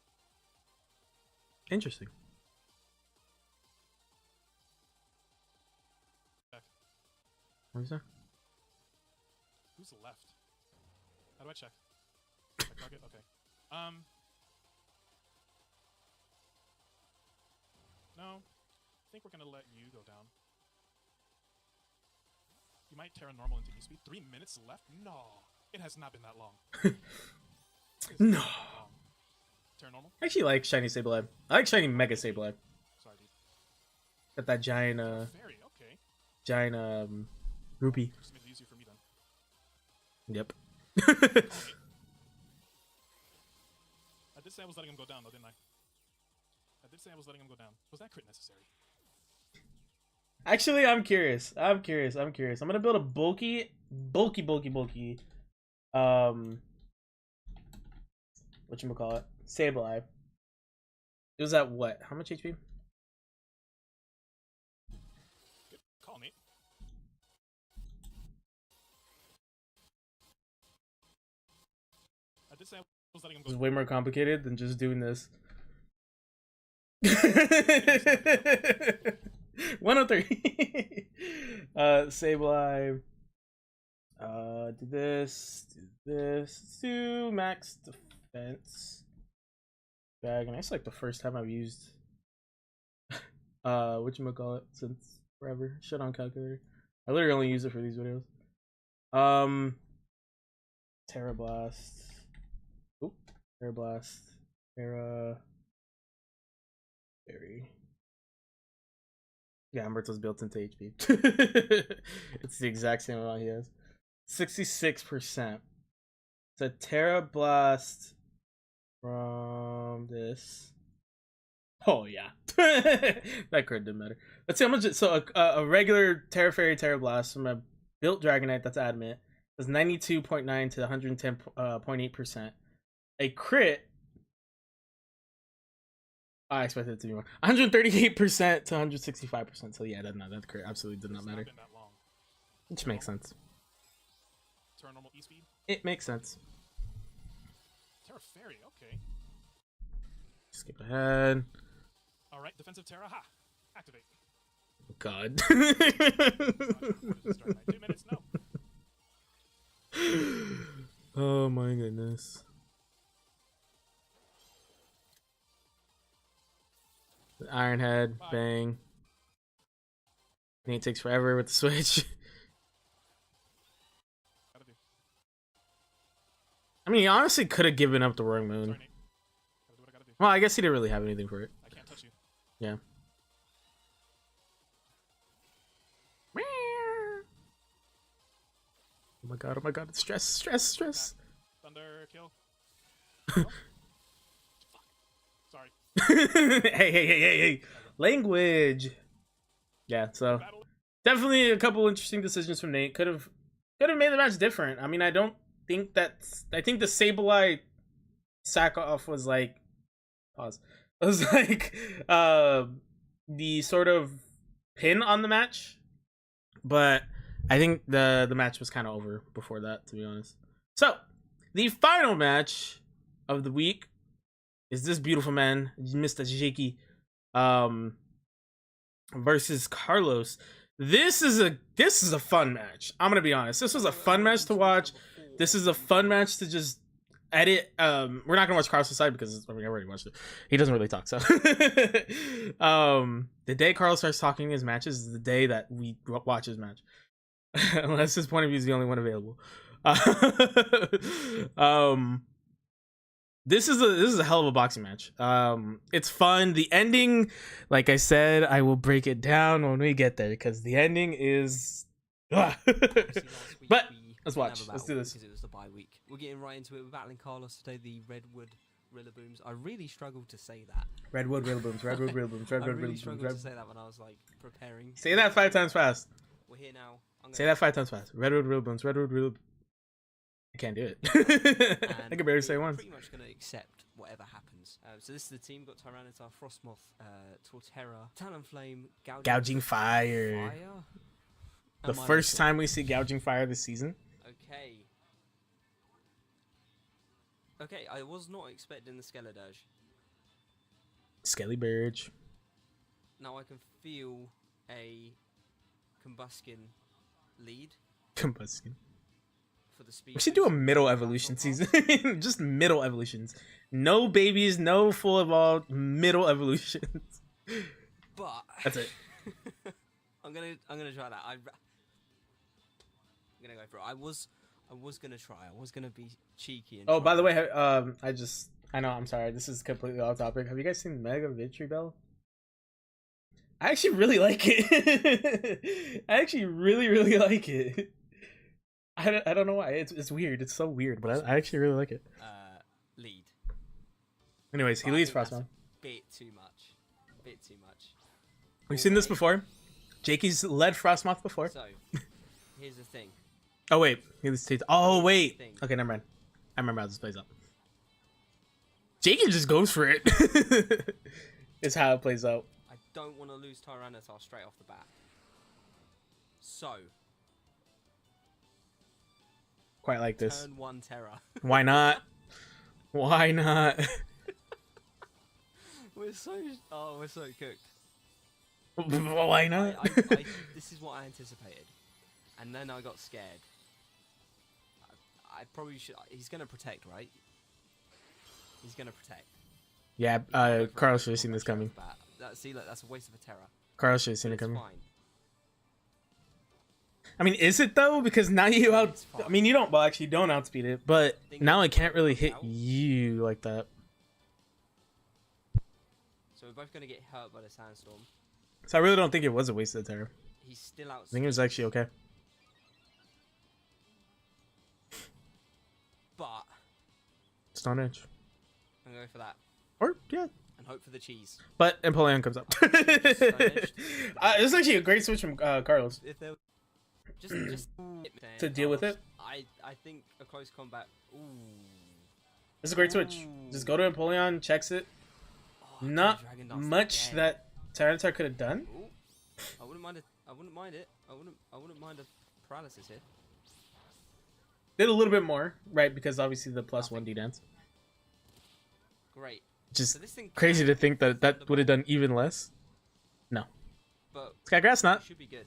Interesting. Back. What is that? Who's left? How do I check? Target? Okay. No. I think we're gonna let you go down. You might Terra normal into E-Speed. 3 minutes left? No. It has not been that long. No. Terra normal? I actually like Shiny Sableye. I like Shiny Mega Sableye. Sorry, dude. Got that giant Fairy, okay. giant rupee. Just made it easier for me then. Yep. I did say I was letting him go down, though, didn't I? I did say I was letting him go down. Was that crit necessary? Actually, I'm curious. I'm gonna build a bulky. Whatchamacallit? Sableye. It was at what? How much HP? Good call, Nate. I did say I was letting him go It's way more complicated than just doing this. 103. Sableye. Do this. Let's do max defense. Bag, and it's like the first time I've used whatchamacallit since forever. Shut on calculator. I literally only use it for these videos. Terra Blast. Oop. Terra Blast. Terra. Fairy. Yeah, Umberto's built into HP. It's the exact same amount he has. 66%. It's a Terra Blast from this. Oh yeah. That card didn't matter. Let's see how much so a regular Terra Fairy Terra Blast from a built Dragonite that's adamant is 92.9 to 110.8%. A crit, I expected it to be more. 138% to 165%. So yeah, that crit absolutely did not matter. It's not been that long. Which makes sense. Terra normal E-speed. It makes sense. Terra Fairy, okay. Skip ahead. Alright, defensive Terra, ha! Activate. God. 2 minutes, no. Oh my goodness. Iron Head, Bye. bang. And it takes forever with the switch. Gotta do. I mean, he honestly could have given up the Roaring Moon. Sorry, Nate. Gotta do what I gotta do. Well, I guess he didn't really have anything for it. I can't touch you. Yeah. Oh my god, stress. Thunder, kill. Fuck. Sorry. Hey. Language. Yeah, so Battle. definitely a couple interesting decisions from Nate. Could have made the match different. I mean, I think the Sableye sack off was like pause. It was like the sort of pin on the match. But I think the match was kind of over before that, to be honest. So, the final match of the week is this beautiful man, Mr. Jakey, versus Carlos. This is a fun match. I'm gonna be honest. This was a fun match to watch. This is a fun match to just edit. We're not gonna watch Carlos' side because I already watched it. He doesn't really talk. So, the day Carlos starts talking his matches is the day that we watch his match. Unless his point of view is the only one available. This is a hell of a boxing match. It's fun. The ending, like I said, I will break it down when we get there because the ending is. But let's watch. Let's do this. Because it was the bye week. We're getting right into it. We're battling Carlos today. The Redwood Rillabooms. I really struggled to say that. Redwood Rillabooms. Redwood Rillabooms. I Redwood really Rillabooms. struggled to say that when I was like preparing. Say that 5 times fast. We're here now. Say that 5 times fast. Redwood Rillabooms. Redwood Rillabooms. I can't do it. I can barely say once. Pretty much going to accept whatever happens. So this is the team. Got Tyranitar, Frosmoth, Torterra, Talonflame, Gouging Fire. The first time we see Gouging Fire this season. Okay. Okay, I was not expecting the Skeledage. Skelly Burge. Now I can feel a Combuskin lead Combuskin. for the speed. We should do a middle evolution season. Just middle evolutions. No babies, no full evolved, middle evolutions. But That's it. I'm gonna try that. I'm gonna go for it. I was gonna try. I was gonna be cheeky. And Oh, try. by the way, I know, I'm sorry. This is completely off topic. Have you guys seen Mega Vitribell? I actually really like it. I actually really like it. I don't know why. It's weird. It's so weird, but I actually really like it. Lead. Anyways, he But I leads think that's Frosmoth. a bit too much. Bit too much. We've seen this before. Jakey's led Frosmoth before. So, here's the thing. Oh wait, he leads T. Oh wait. Thing. Okay, never mind. I remember how this plays out. Jakey just goes for it. Is how it plays out. I don't want to lose Tyranitar straight off the bat. So, Quite like this. turn 1 Terra. Why not? Why not? we're so cooked. Why not? This is what I anticipated, and then I got scared. I probably should. He's gonna protect, right? He's gonna protect. Yeah, Carl should have seen this coming. See, look, that's a waste of a Terra. Carl should have seen it It's coming. fine. I mean, is it though? Because now you out. It's fine. I mean, you don't. Well, actually, you don't outspeed it, but Think now it it's can't really out. hit you like that. So we're both gonna get hurt by the sandstorm. So I really don't think it was a waste of the terror. He's still out. I think it was actually okay. But Stone Edge. I'm gonna go for that Or yeah. and hope for the cheese. But Empoleon comes up. It's actually a great switch from Carlos If there, just to deal with it. I think a close combat. Ooh. It's a great switch. Just go to Empoleon, checks it. Oh, Not Dragon Dance much again. that Tyranitar could have done. Ooh. I wouldn't mind it. I wouldn't mind it. I wouldn't mind a paralysis here. Did a little bit more, right? Because obviously the plus Nothing. 1D dance. Great. Just So this thing crazy can to think that that would have done even less. No. But Skygrass it not. should be good.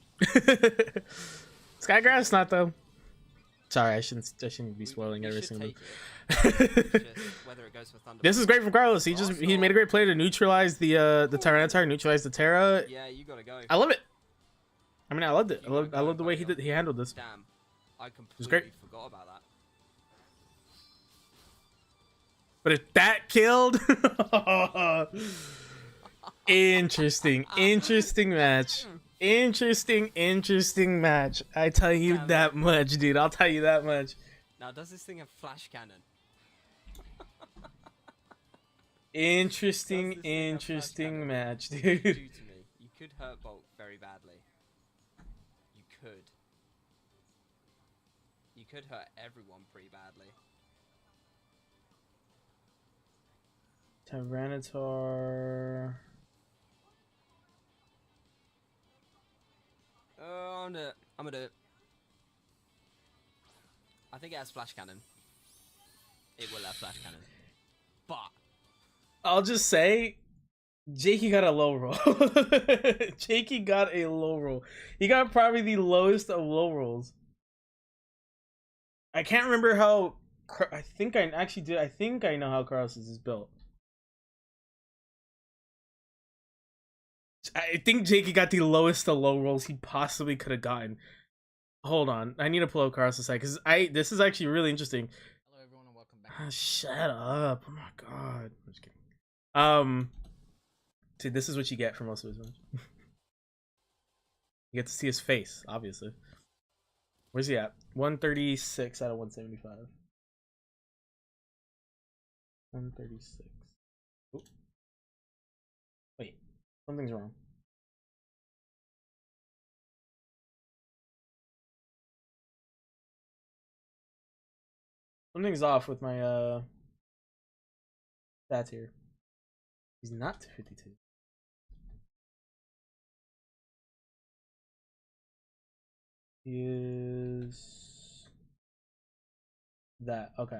Skygrass not though. Sorry, I shouldn't be We- spoiling we every should single. take it. Just whether it goes for Thunder. This is great from Carlos. He made a great play to neutralize the Tyranitar, neutralize the Terra. Yeah, you gotta go. I love it. I mean, I loved it. I love the way he handled this. Damn, I completely great. forgot about that. But if that killed, interesting match. Interesting match. I tell you Damn that much, dude. I'll tell you that much. Now, does this thing have flash cannon? Interesting Does this thing have flash cannon? match, What could you dude. do to me? You could hurt Bolt very badly. You could. You could hurt everyone pretty badly. Tyranitar. I'm gonna do it. I think it has flash cannon. It will have flash cannon. But I'll just say, Jakey got a low roll. Jakey got a low roll. He got probably the lowest of low rolls. I can't remember how. I think I actually did. I think I know how Carlos is built. I think Jakey got the lowest of low rolls he possibly could have gotten. Hold on, I need to pull up Carlos' side because this is actually really interesting. Hello everyone and welcome back. Shut up! Oh my god! I'm just kidding. See, this is what you get for most of his matches. You get to see his face, obviously. Where's he at? 136 out of 175. 136. Oop. Wait, something's wrong. Something's off with my stats here. He's not 252. He is that. Okay.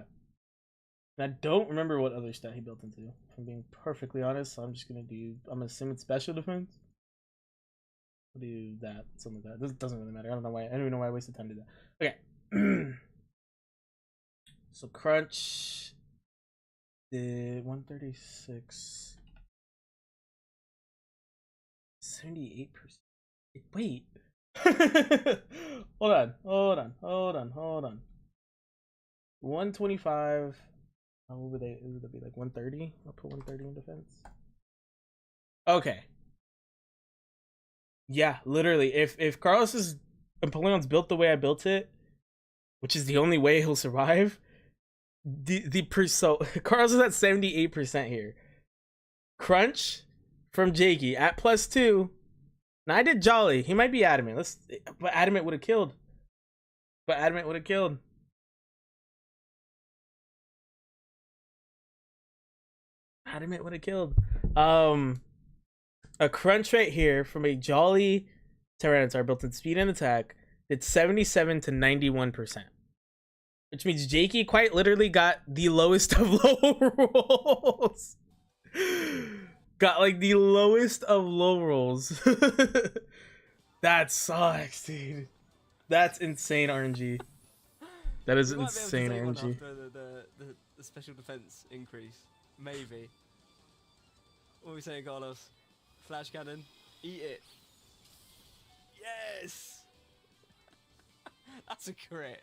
And I don't remember what other stat he built into. If I'm being perfectly honest, so I'm just gonna I'm assuming it's special defense. I'll do that, something like that. This doesn't really matter. I don't even know why I wasted time to do that. Okay. So crunch did 136. 78%. Wait. hold on. 125. What would they be like 130? I'll put 130 in defense. Okay. Yeah, literally. If Carlos's Empoleon's built the way I built it, which is the only way he'll survive, so Carlos is at 78% here. Crunch from Jakey at +2. Now I did Jolly. He might be Adamant. But Adamant would have killed. A crunch right here from a Jolly Tyranitar built in speed and attack did 77 to 91%. Which means Jakey quite literally got the lowest of low rolls. Got like the lowest of low rolls. That sucks, dude. That's insane RNG. That is insane RNG. After the special defense increase. Maybe. What are we saying, Carlos? Flash cannon. Eat it. Yes! That's a crit.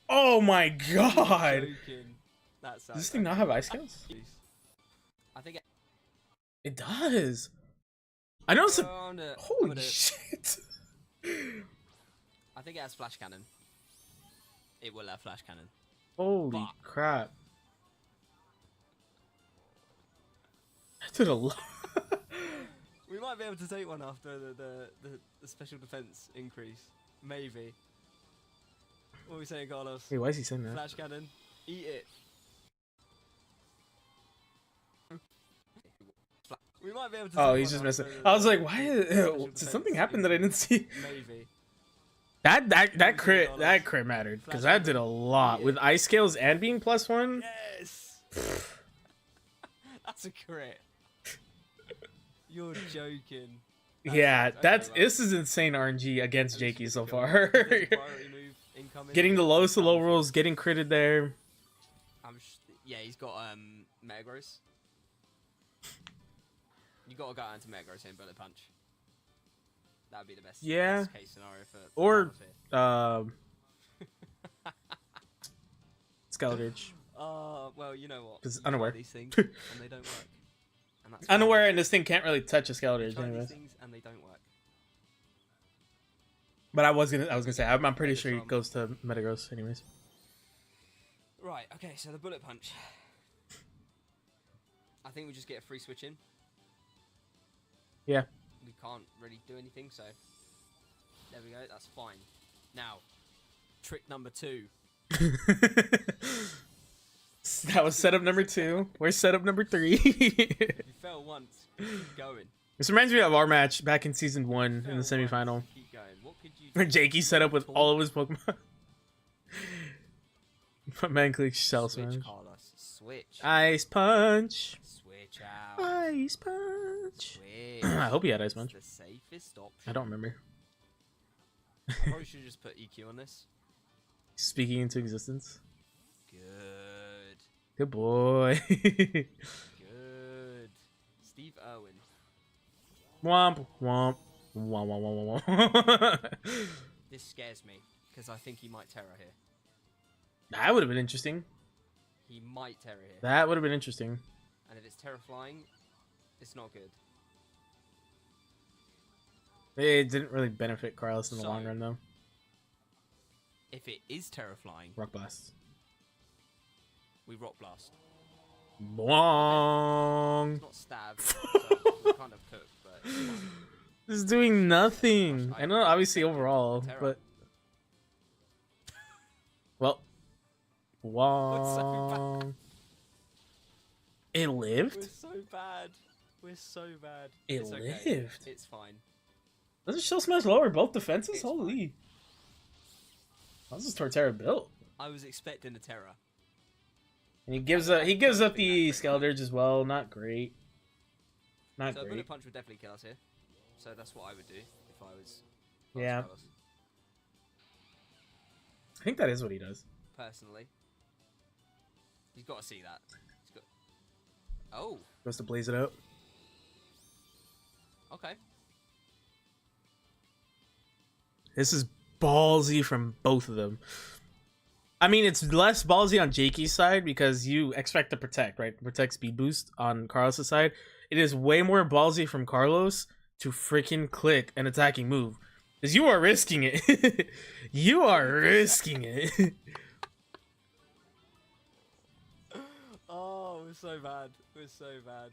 Oh my god! Does this thing not have ice scales? I think it does. I know some. Holy shit! I think it has flash cannon. It will have flash cannon. Holy crap! I did a lot. We might be able to take one after the special defense increase. Maybe. What are we saying, Carlos? Hey, why is he saying that? Flash cannon. Eat it. We might be able to. Oh, he's just missing. I was like, why? Did something happen that I didn't see? Maybe. That crit mattered because that did a lot with ice scales and being +1. Yes. That's a crit. You're joking. Yeah, this is insane RNG against Jakey so far. Getting the lowest of low rolls, getting critted there. Yeah, he's got Metagross. You gotta go into Metagross and Bullet Punch. That'd be the best, best case scenario for Skeldridge. Well, you know what? Because unaware. These things and they don't work. And that's unaware, and this thing can't really touch a Skeldridge anyways. anyways. And they don't work. But I was gonna say I'm pretty sure it goes to Metagross anyways. Right. Okay. So the Bullet Punch. I think we just get a free switch in. Yeah. We can't really do anything, so there we go. That's fine. Now, trick number 2. That was setup number 2. Where's setup number 3? You fell once. Keep going. This reminds me of our match back in season 1 in the semifinal. Once, keep going. What could you do? Where Jakey set up with all of his Pokemon. My man clicks Shell Smash. Switch, Carlos. Switch. Ice Punch. Switch out. Ice Punch. Switch. I hope he had Ice Punch. The safest option. I don't remember. I probably should just put EQ on this. Speaking into existence. Good. Good boy. Good. Steve Irwin. Womp womp. Womp womp womp womp. This scares me because I think he might Terra here. That would have been interesting. He might Terra here. That would have been interesting. And if it's Terra flying, it's not good. It didn't really benefit Carlos in the long run, though. If it is Terra flying, Rock Blast. We Rock Blast. Bong. It's not stab, so we kind of cook, but it's fine. This is doing nothing. I know, obviously, overall, but... Well. Wong. It lived? We're so bad. We're so bad. It it's lived? Okay. It's fine. Doesn't Shell Smash lower both defenses? Holy. How's this Torterra built? I was expecting a Terra. And he gives up the Skeldridge as well. Not great. Not so great. So Bullet Punch would definitely kill us here. So that's what I would do if I was yeah. Carlos. I think that is what he does. Personally. He's got to see that. He's got... Oh. Goes to blaze it out. Okay. This is ballsy from both of them. I mean, it's less ballsy on Jakey's side because you expect to protect, right? Protect speed boost on Carlos' side. It is way more ballsy from Carlos to freaking click an attacking move. Because you are risking it. You are risking it. Oh, we're so bad. We're so bad.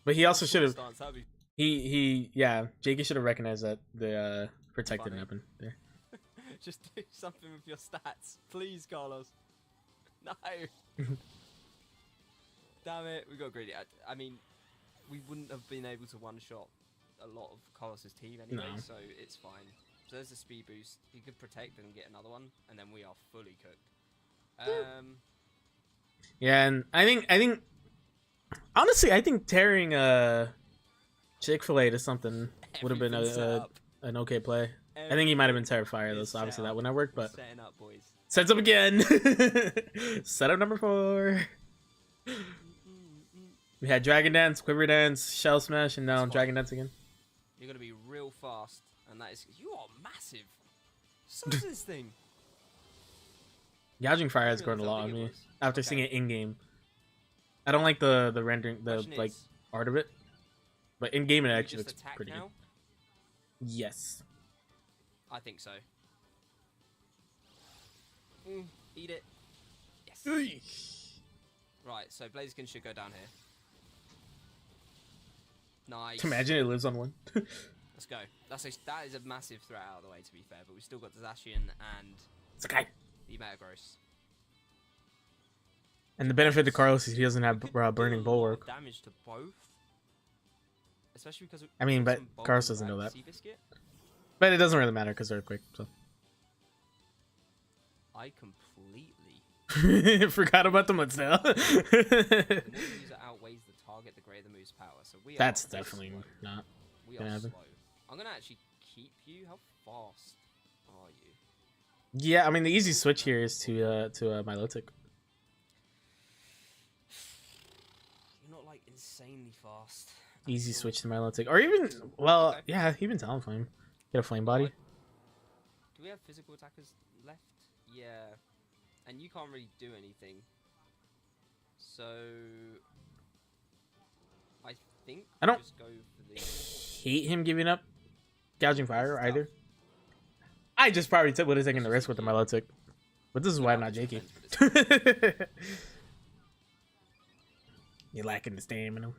But he also should have. Stance, that'd be Yeah. Jakey should have recognized that the protect didn't happen there. just do something with your stats, please, Carlos. No. Damn it, we got greedy. I mean, we wouldn't have been able to one-shot a lot of Carlos's team anyway, No. so it's fine. So there's a speed boost. He could protect and get another one, and then we are fully cooked. Yeah, and I think honestly, I think tearing Chick-fil-A to something would have been everything's set up. an okay play. I think he might have been Terrifier though, It's so obviously set that up. wouldn't have worked, but Setting up, boys. sets up again. Setup number 4. We had Dragon Dance, Quiver Dance, Shell Smash, and now That's Dragon Dance again. You're gonna be real fast, and that is you are massive. So is this thing. Gouging Fire has I grown a realized how lot on big it me was. after Okay. seeing it in game. I don't like the rendering, the Question like is, art of it, but in game it do we actually just looks attack pretty now? good. Yes. I think so. Eat it. Yes. Right, so Blaziken should go down here. Nice. Imagine it lives on one. Let's go. That is a massive threat out of the way, to be fair, but we've still got the Zacian and It's okay. the Metagross. And the benefit to Carlos is he doesn't have burning bulwark. Damage to both. Especially because I mean, but Carlos doesn't know that. But it doesn't really matter because they're quick. So I completely. forgot about the Mudsdale. The more the user outweighs the target, the greater the move's power. So we That's are definitely slow. not. We gonna are happen. slow. I'm gonna actually keep you. How fast are you? Yeah, I mean the easy switch here is to Milotic. You're not like insanely fast. Easy That's all. switch to Milotic, or even well, Okay. yeah, even Talonflame. Get a Flame Body. Do we have physical attackers left? Yeah. And you can't really do anything. So I think I don't- just go for the Hate him giving up Gouging Fire either. I just probably would have taken the risk with the Milotic, but this is why I'm not Jakey. You're lacking the stamina.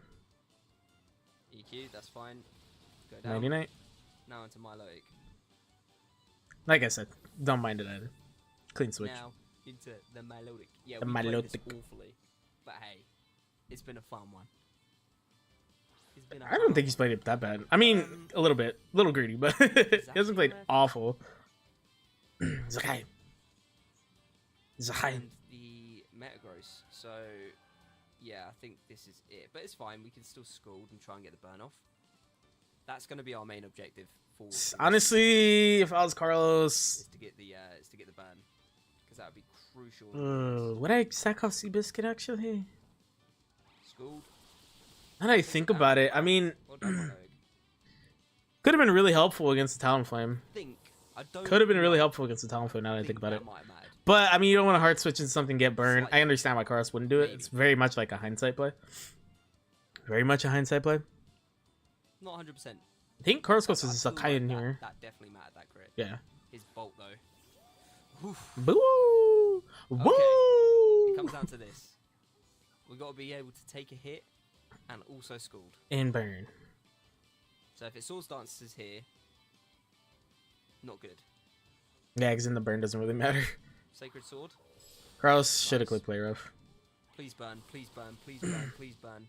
EQ, that's fine. Go down. 99. Now into Milotic. Like I said, don't mind it either. Clean switch. Now into the Milotic. Yeah, The we played this Milotic. awfully. But hey, it's been a fun one. It's been a I don't fun think he's played it that bad. I mean, a little bit, a little greedy, but he hasn't played awful. Zakai. Zakai. and the Metagross. So, yeah, I think this is it. But it's fine. We can still scald and try and get the burn off. That's going to be our main objective. For Honestly, if I was Carlos, is to get the burn, because that would be crucial. would I sack off Seabiscuit actually? Scald. Now that I think about it, I mean, Well done, Milotic. could have been really helpful against the Talonflame. I don't. Could have been really know. helpful against the Talonflame. Now that I think about that it. might have mattered. But I mean, you don't want to hard switch into something get burned. I understand why Carlos wouldn't do it. Maybe. It's very much like a hindsight play. Very much a hindsight play. Not 100%. I think Carlos goes I to feel Sakai in like here. That definitely mattered. That crit. Yeah. His bolt though. Oof. Boo! Woo! It comes down to this. We've got to be able to take a hit and also scald. And burn. So if it Swords Dances here, not good. Yeah, because then the burn doesn't really matter. Sacred Sword, Carlos should have Nice. clicked play rough. please burn, please burn, please burn, please burn.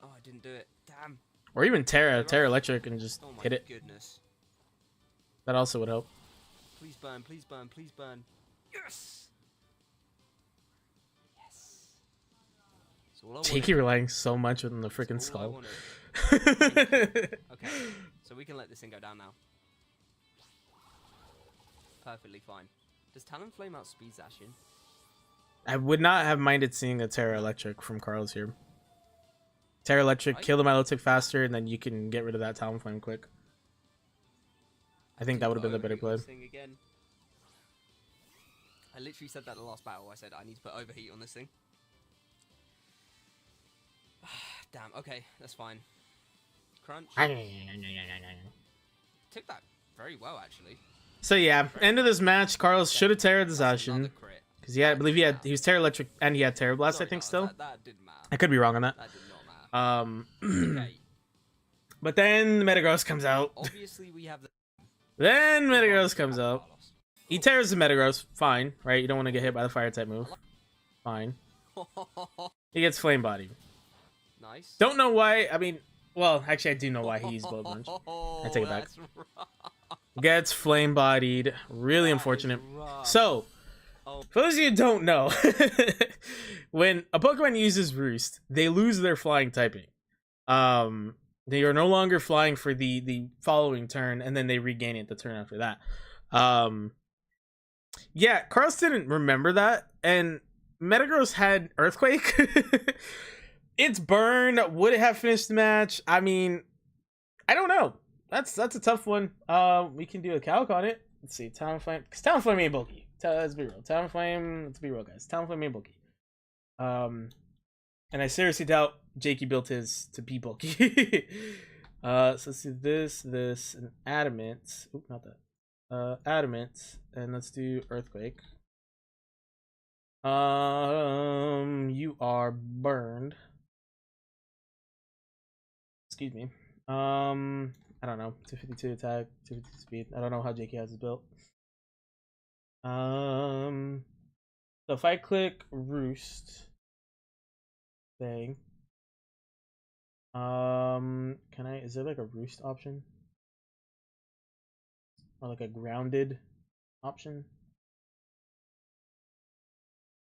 Oh, I didn't do it. Damn. Or even Terra Electric, and just Oh my hit it. goodness. That also would help. Please burn, please burn, please burn. Yes! Yes. That's all I wanted. Jakey relying so much on the freaking That's all I skull. wanted. Okay, so we can let this thing go down now. Perfectly fine. Does Talonflame outspeed Zacian? I would not have minded seeing a Terra Electric from Carlos here. Terra Electric, Right. kill the Milotic faster, and then you can get rid of that Talonflame quick. I think that would have been the better play. Thing again. I literally said that in the last battle. I said I need to put overheat on this thing. Damn. Okay, that's fine. crunch. Took that very well, actually. So yeah, end of this match. Carlos should have Terra the That's Zacian another crit. because I believe he was Terra Electric and he had Terra Blast. I think still. That didn't matter. I could be wrong on that. That did not matter. Okay. But then Metagross comes out. Obviously, we have the. Then Metagross comes out. He tears the Metagross. Fine, right? You don't want to get hit by the fire type move. Fine. He gets flame bodied. Nice. Don't know why. I mean, well, actually, I do know why he used Blood Punch. I take it back. Gets flame bodied. Really unfortunate. So, for those of you who don't know, when a Pokemon uses Roost, they lose their flying typing. They are no longer flying for the following turn, and then they regain it the turn after that. Yeah, Carlos didn't remember that, and Metagross had Earthquake. Its burn, would it have finished the match? I mean, I don't know. That's a tough one. We can do a calc on it. Let's see, Talonflame, because Talonflame ain't bulky. Let's be real. Talonflame, let's be real, guys. Talonflame ain't bulky. And I seriously doubt Jakey built his to be bulky. So let's do this, and Adamant. Oop, not that. Adamant, and let's do Earthquake. You are burned. Excuse me. I don't know. 252 attack, 252 speed. I don't know how Jakey has it built. So if I click Roost thing, can I? Is there like a Roost option or like a grounded option?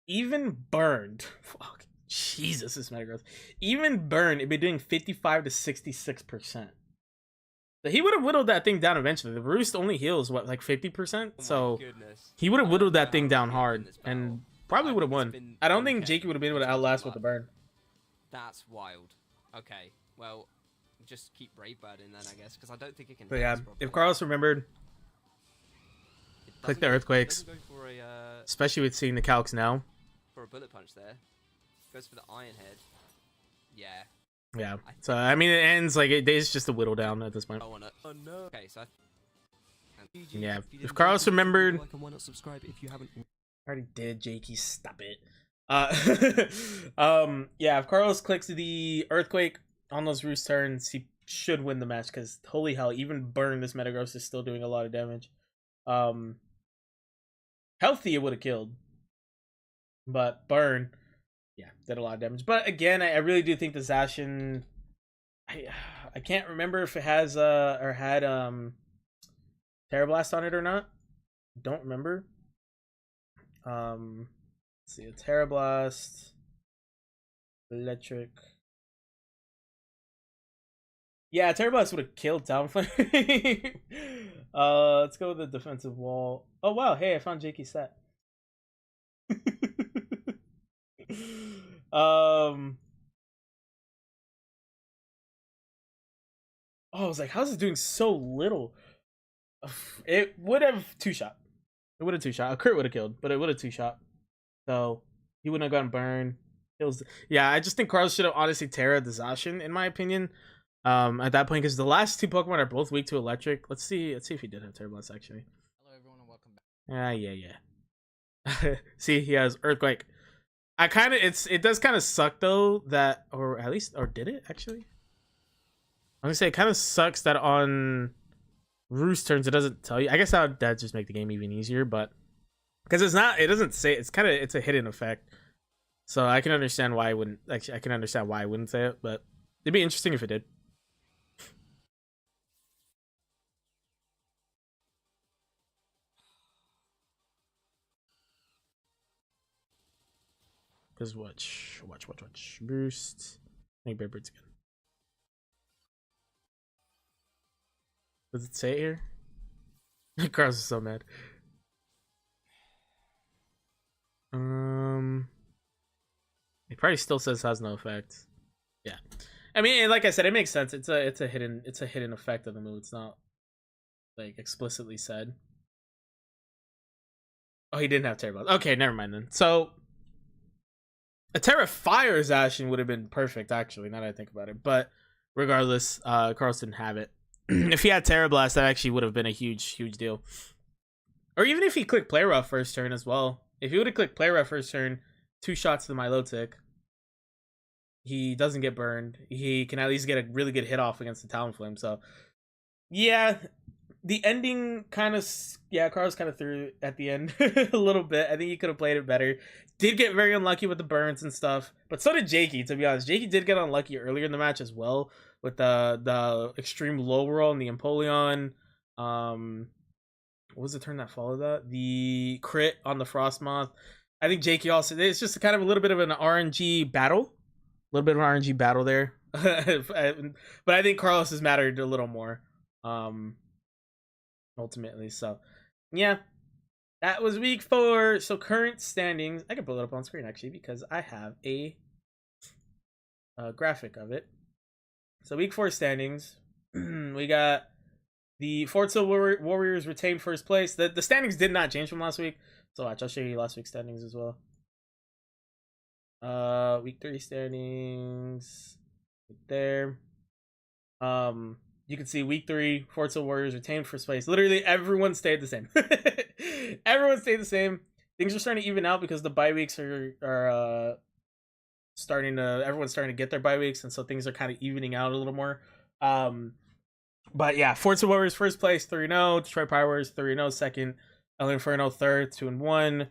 Even burned. Fuck. Jesus, this Metagross. Even burned, it'd be doing 55 to 66%. So he would have whittled that thing down eventually. The Roost only heals, what, like 50%? So he would have whittled that thing down hard and probably would have won. I don't think Jakey would have been able to outlast with the burn. That's wild. Okay, well, just keep Brave Bird in then, I guess, because I don't think it can. But yeah, if Carlos remembered, click the Earthquakes. Especially with seeing the calcs now. For a Bullet Punch there. Goes for the Iron Head. Yeah. Yeah. So I mean, it ends like it's just a whittle down at this point. Oh no. Okay, so. Yeah. If Carlos remembered. Why not subscribe if you haven't? Already did, Jakey. Stop it. Yeah. If Carlos clicks the Earthquake on those Roost turns, he should win the match because holy hell, even burn this Metagross is still doing a lot of damage. Healthy, it would have killed, but burn. Yeah, did a lot of damage. But again, I really do think the Zacian. I can't remember if it has or had Terra Blast on it or not. Don't remember. Let's see, a Terra Blast, Electric. Yeah, Terra Blast would have killed Talonflame. Let's go with the defensive wall. Oh wow, hey, I found Jakey's set. Oh, I was like, how's it doing so little? It would have two-shot. It would have two-shot. A crit would have killed, but it would have two-shot. So he wouldn't have gotten burned. It was, yeah, I just think Carlos should have honestly Terra the Zacian, in my opinion. At that point, because the last two Pokemon are both weak to electric. Let's see if he did have Terra Blast actually. Hello everyone and welcome back. Yeah. See, he has Earthquake. It does kind of suck though that, or at least, or did it actually? I'm gonna say it kind of sucks that on Roost turns it doesn't tell you. I guess that would just make the game even easier, but because it doesn't say, it's a hidden effect. So I can understand why I wouldn't. Actually, I can understand why I wouldn't say it, but it'd be interesting if it did. Because watch. Boost. Make Bear Birds again. Does it say it here? Carlos is so mad. It probably still says has no effect. Yeah. I mean, like I said, it makes sense. It's a hidden effect of the move. It's not like explicitly said. Oh, he didn't have Terra Blast. Okay, never mind then. So a Terra Fire Zacian would have been perfect, actually, now that I think about it. But regardless, Carlos didn't have it. If he had Terra Blast, that actually would have been a huge deal. Or even if he clicked Play Rough first turn as well. If he would have clicked Play Rough first turn, 2 shots to the Milotic, he doesn't get burned. He can at least get a really good hit off against the Talonflame. So, yeah, the ending kind of, Carlos kind of threw at the end a little bit. I think he could have played it better. Did get very unlucky with the burns and stuff, but so did Jakey, to be honest. Jakey did get unlucky earlier in the match as well with the extreme low roll and the Empoleon. What was the turn that followed that? The crit on the Frosmoth. I think Jakey also, it's just kind of a little bit of an RNG battle. A little bit of an RNG battle there. But I think Carlos has mattered a little more. Ultimately. So, yeah. That was week 4. So, current standings. I can pull it up on screen, actually, because I have a graphic of it. So, week 4 standings. We got the Fort Sill Warriors retained first place. The standings did not change from last week. So, watch. I'll show you last week's standings as well. Week 3 standings right there. You can see week 3 Fort Sill Warriors retained first place. Literally everyone stayed the same. Everyone stayed the same. Things are starting to even out because the bye weeks are starting to, everyone's starting to get their bye weeks, and so things are kind of evening out a little more. But yeah, Fort Sill Warriors first place 3-0, Detroit Pyroars 3-0 second, Inferno third 2-1.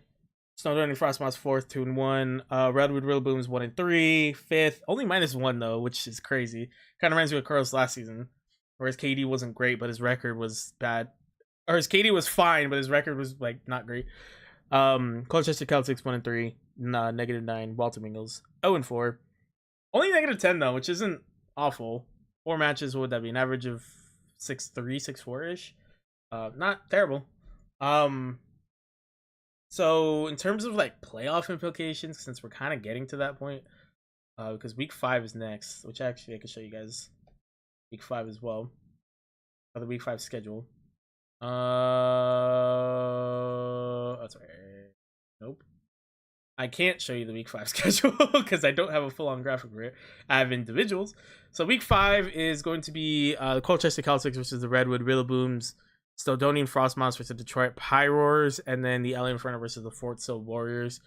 Snowdonian Frosmoths 4th, 2-1. Redwood Rillabooms 1-3. 5th, only -1 though, which is crazy. Kind of reminds me of Carlos last season, where his KD wasn't great, but his record was bad. Or his KD was fine, but his record was like not great. Colchester Celtics 1-3, -9. Walton Wingulls 0-4. Only -10 though, which isn't awful. 4 matches, what would that be? An average of 6-3, 6-4 ish. Not terrible. So in terms of like playoff implications, since we're kind of getting to that point, because week 5 is next, which actually I can show you guys week 5 as well, or the week 5 schedule. Oh, sorry. Nope. I can't show you the week 5 schedule because I don't have a full-on graphic for it. I have individuals. So week 5 is going to be the Colchester Celtics versus the Redwood Rillabooms, Snowdonian Frosmoths versus the Detroit Pyroars, and then the Inferno versus the Fort Sill Warriors.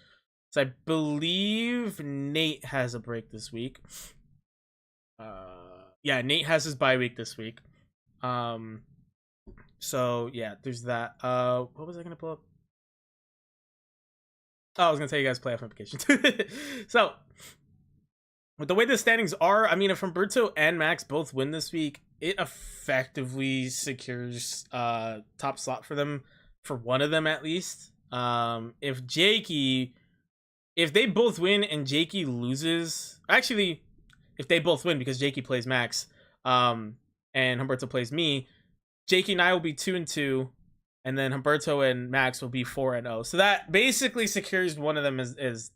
So I believe Nate has a break this week. Yeah, Nate has his bye week this week. So yeah, there's that. What was I gonna pull up? Oh, I was gonna tell you guys playoff implications. So with the way the standings are, I mean, if Humberto and Max both win this week, it effectively secures top slot for them, for one of them at least. If they both win and Jakey loses, actually, if they both win because Jakey plays Max, and Humberto plays me, Jakey and I will be 2-2, and then Humberto and Max will be 4-0. So that basically secures one of them as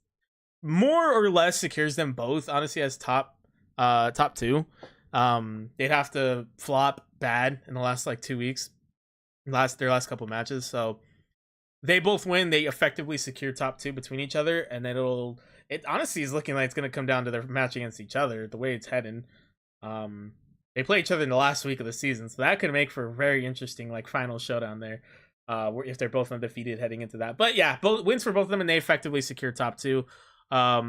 more or less secures them both, honestly, as top 2. They'd have to flop bad in the last like 2 weeks, their last couple matches. So they both win, they effectively secure top 2 between each other, and then it honestly is looking like it's gonna come down to their match against each other, the way it's heading. They play each other in the last week of the season, so that could make for a very interesting like final showdown there. If they're both undefeated heading into that. But yeah, both wins for both of them, and they effectively secure top 2. A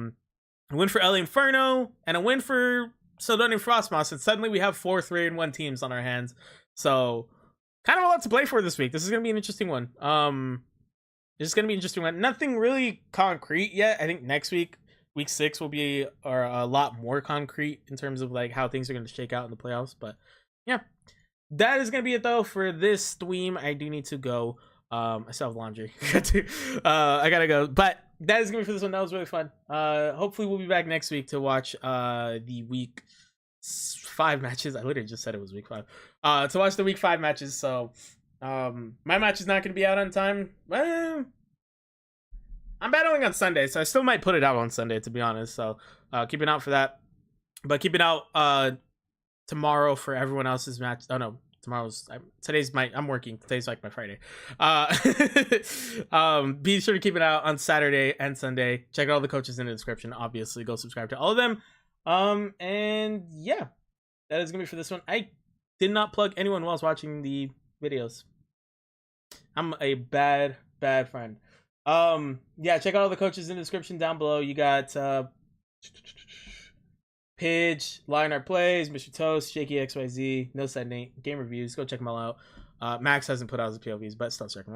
win for Inferno and a win for Snowdonian Frosmoths, and suddenly we have 4 3-1 teams on our hands. So kind of a lot to play for this week. This is gonna be an interesting one. Nothing really concrete yet. I think next week, week 6, will be a lot more concrete in terms of like how things are going to shake out in the playoffs. But yeah, that is going to be it though for this stream. I do need to go. I still have laundry. I gotta go. But that is going to be for this one. That was really fun. Hopefully we'll be back next week to watch the week 5 matches. I literally just said it was week 5. To watch the week 5 matches. So my match is not going to be out on time. Well, I'm battling on Sunday, so I still might put it out on Sunday, to be honest. So keep an eye out for that. But keep it out tomorrow for everyone else's match. Oh no, I'm working. Today's like my Friday. Be sure to keep it out on Saturday and Sunday. Check out all the coaches in the description. Obviously, go subscribe to all of them. And yeah, that is gonna be for this one. I did not plug anyone while I was watching the videos. I'm a bad friend. Yeah, check out all the coaches in the description down below. You got Pidge, LionheartPlays, Mr.Toast, JakeyXYZ, No Side Nate, Game Reviews. Go check them all out. Max hasn't put out his POVs, but still checking.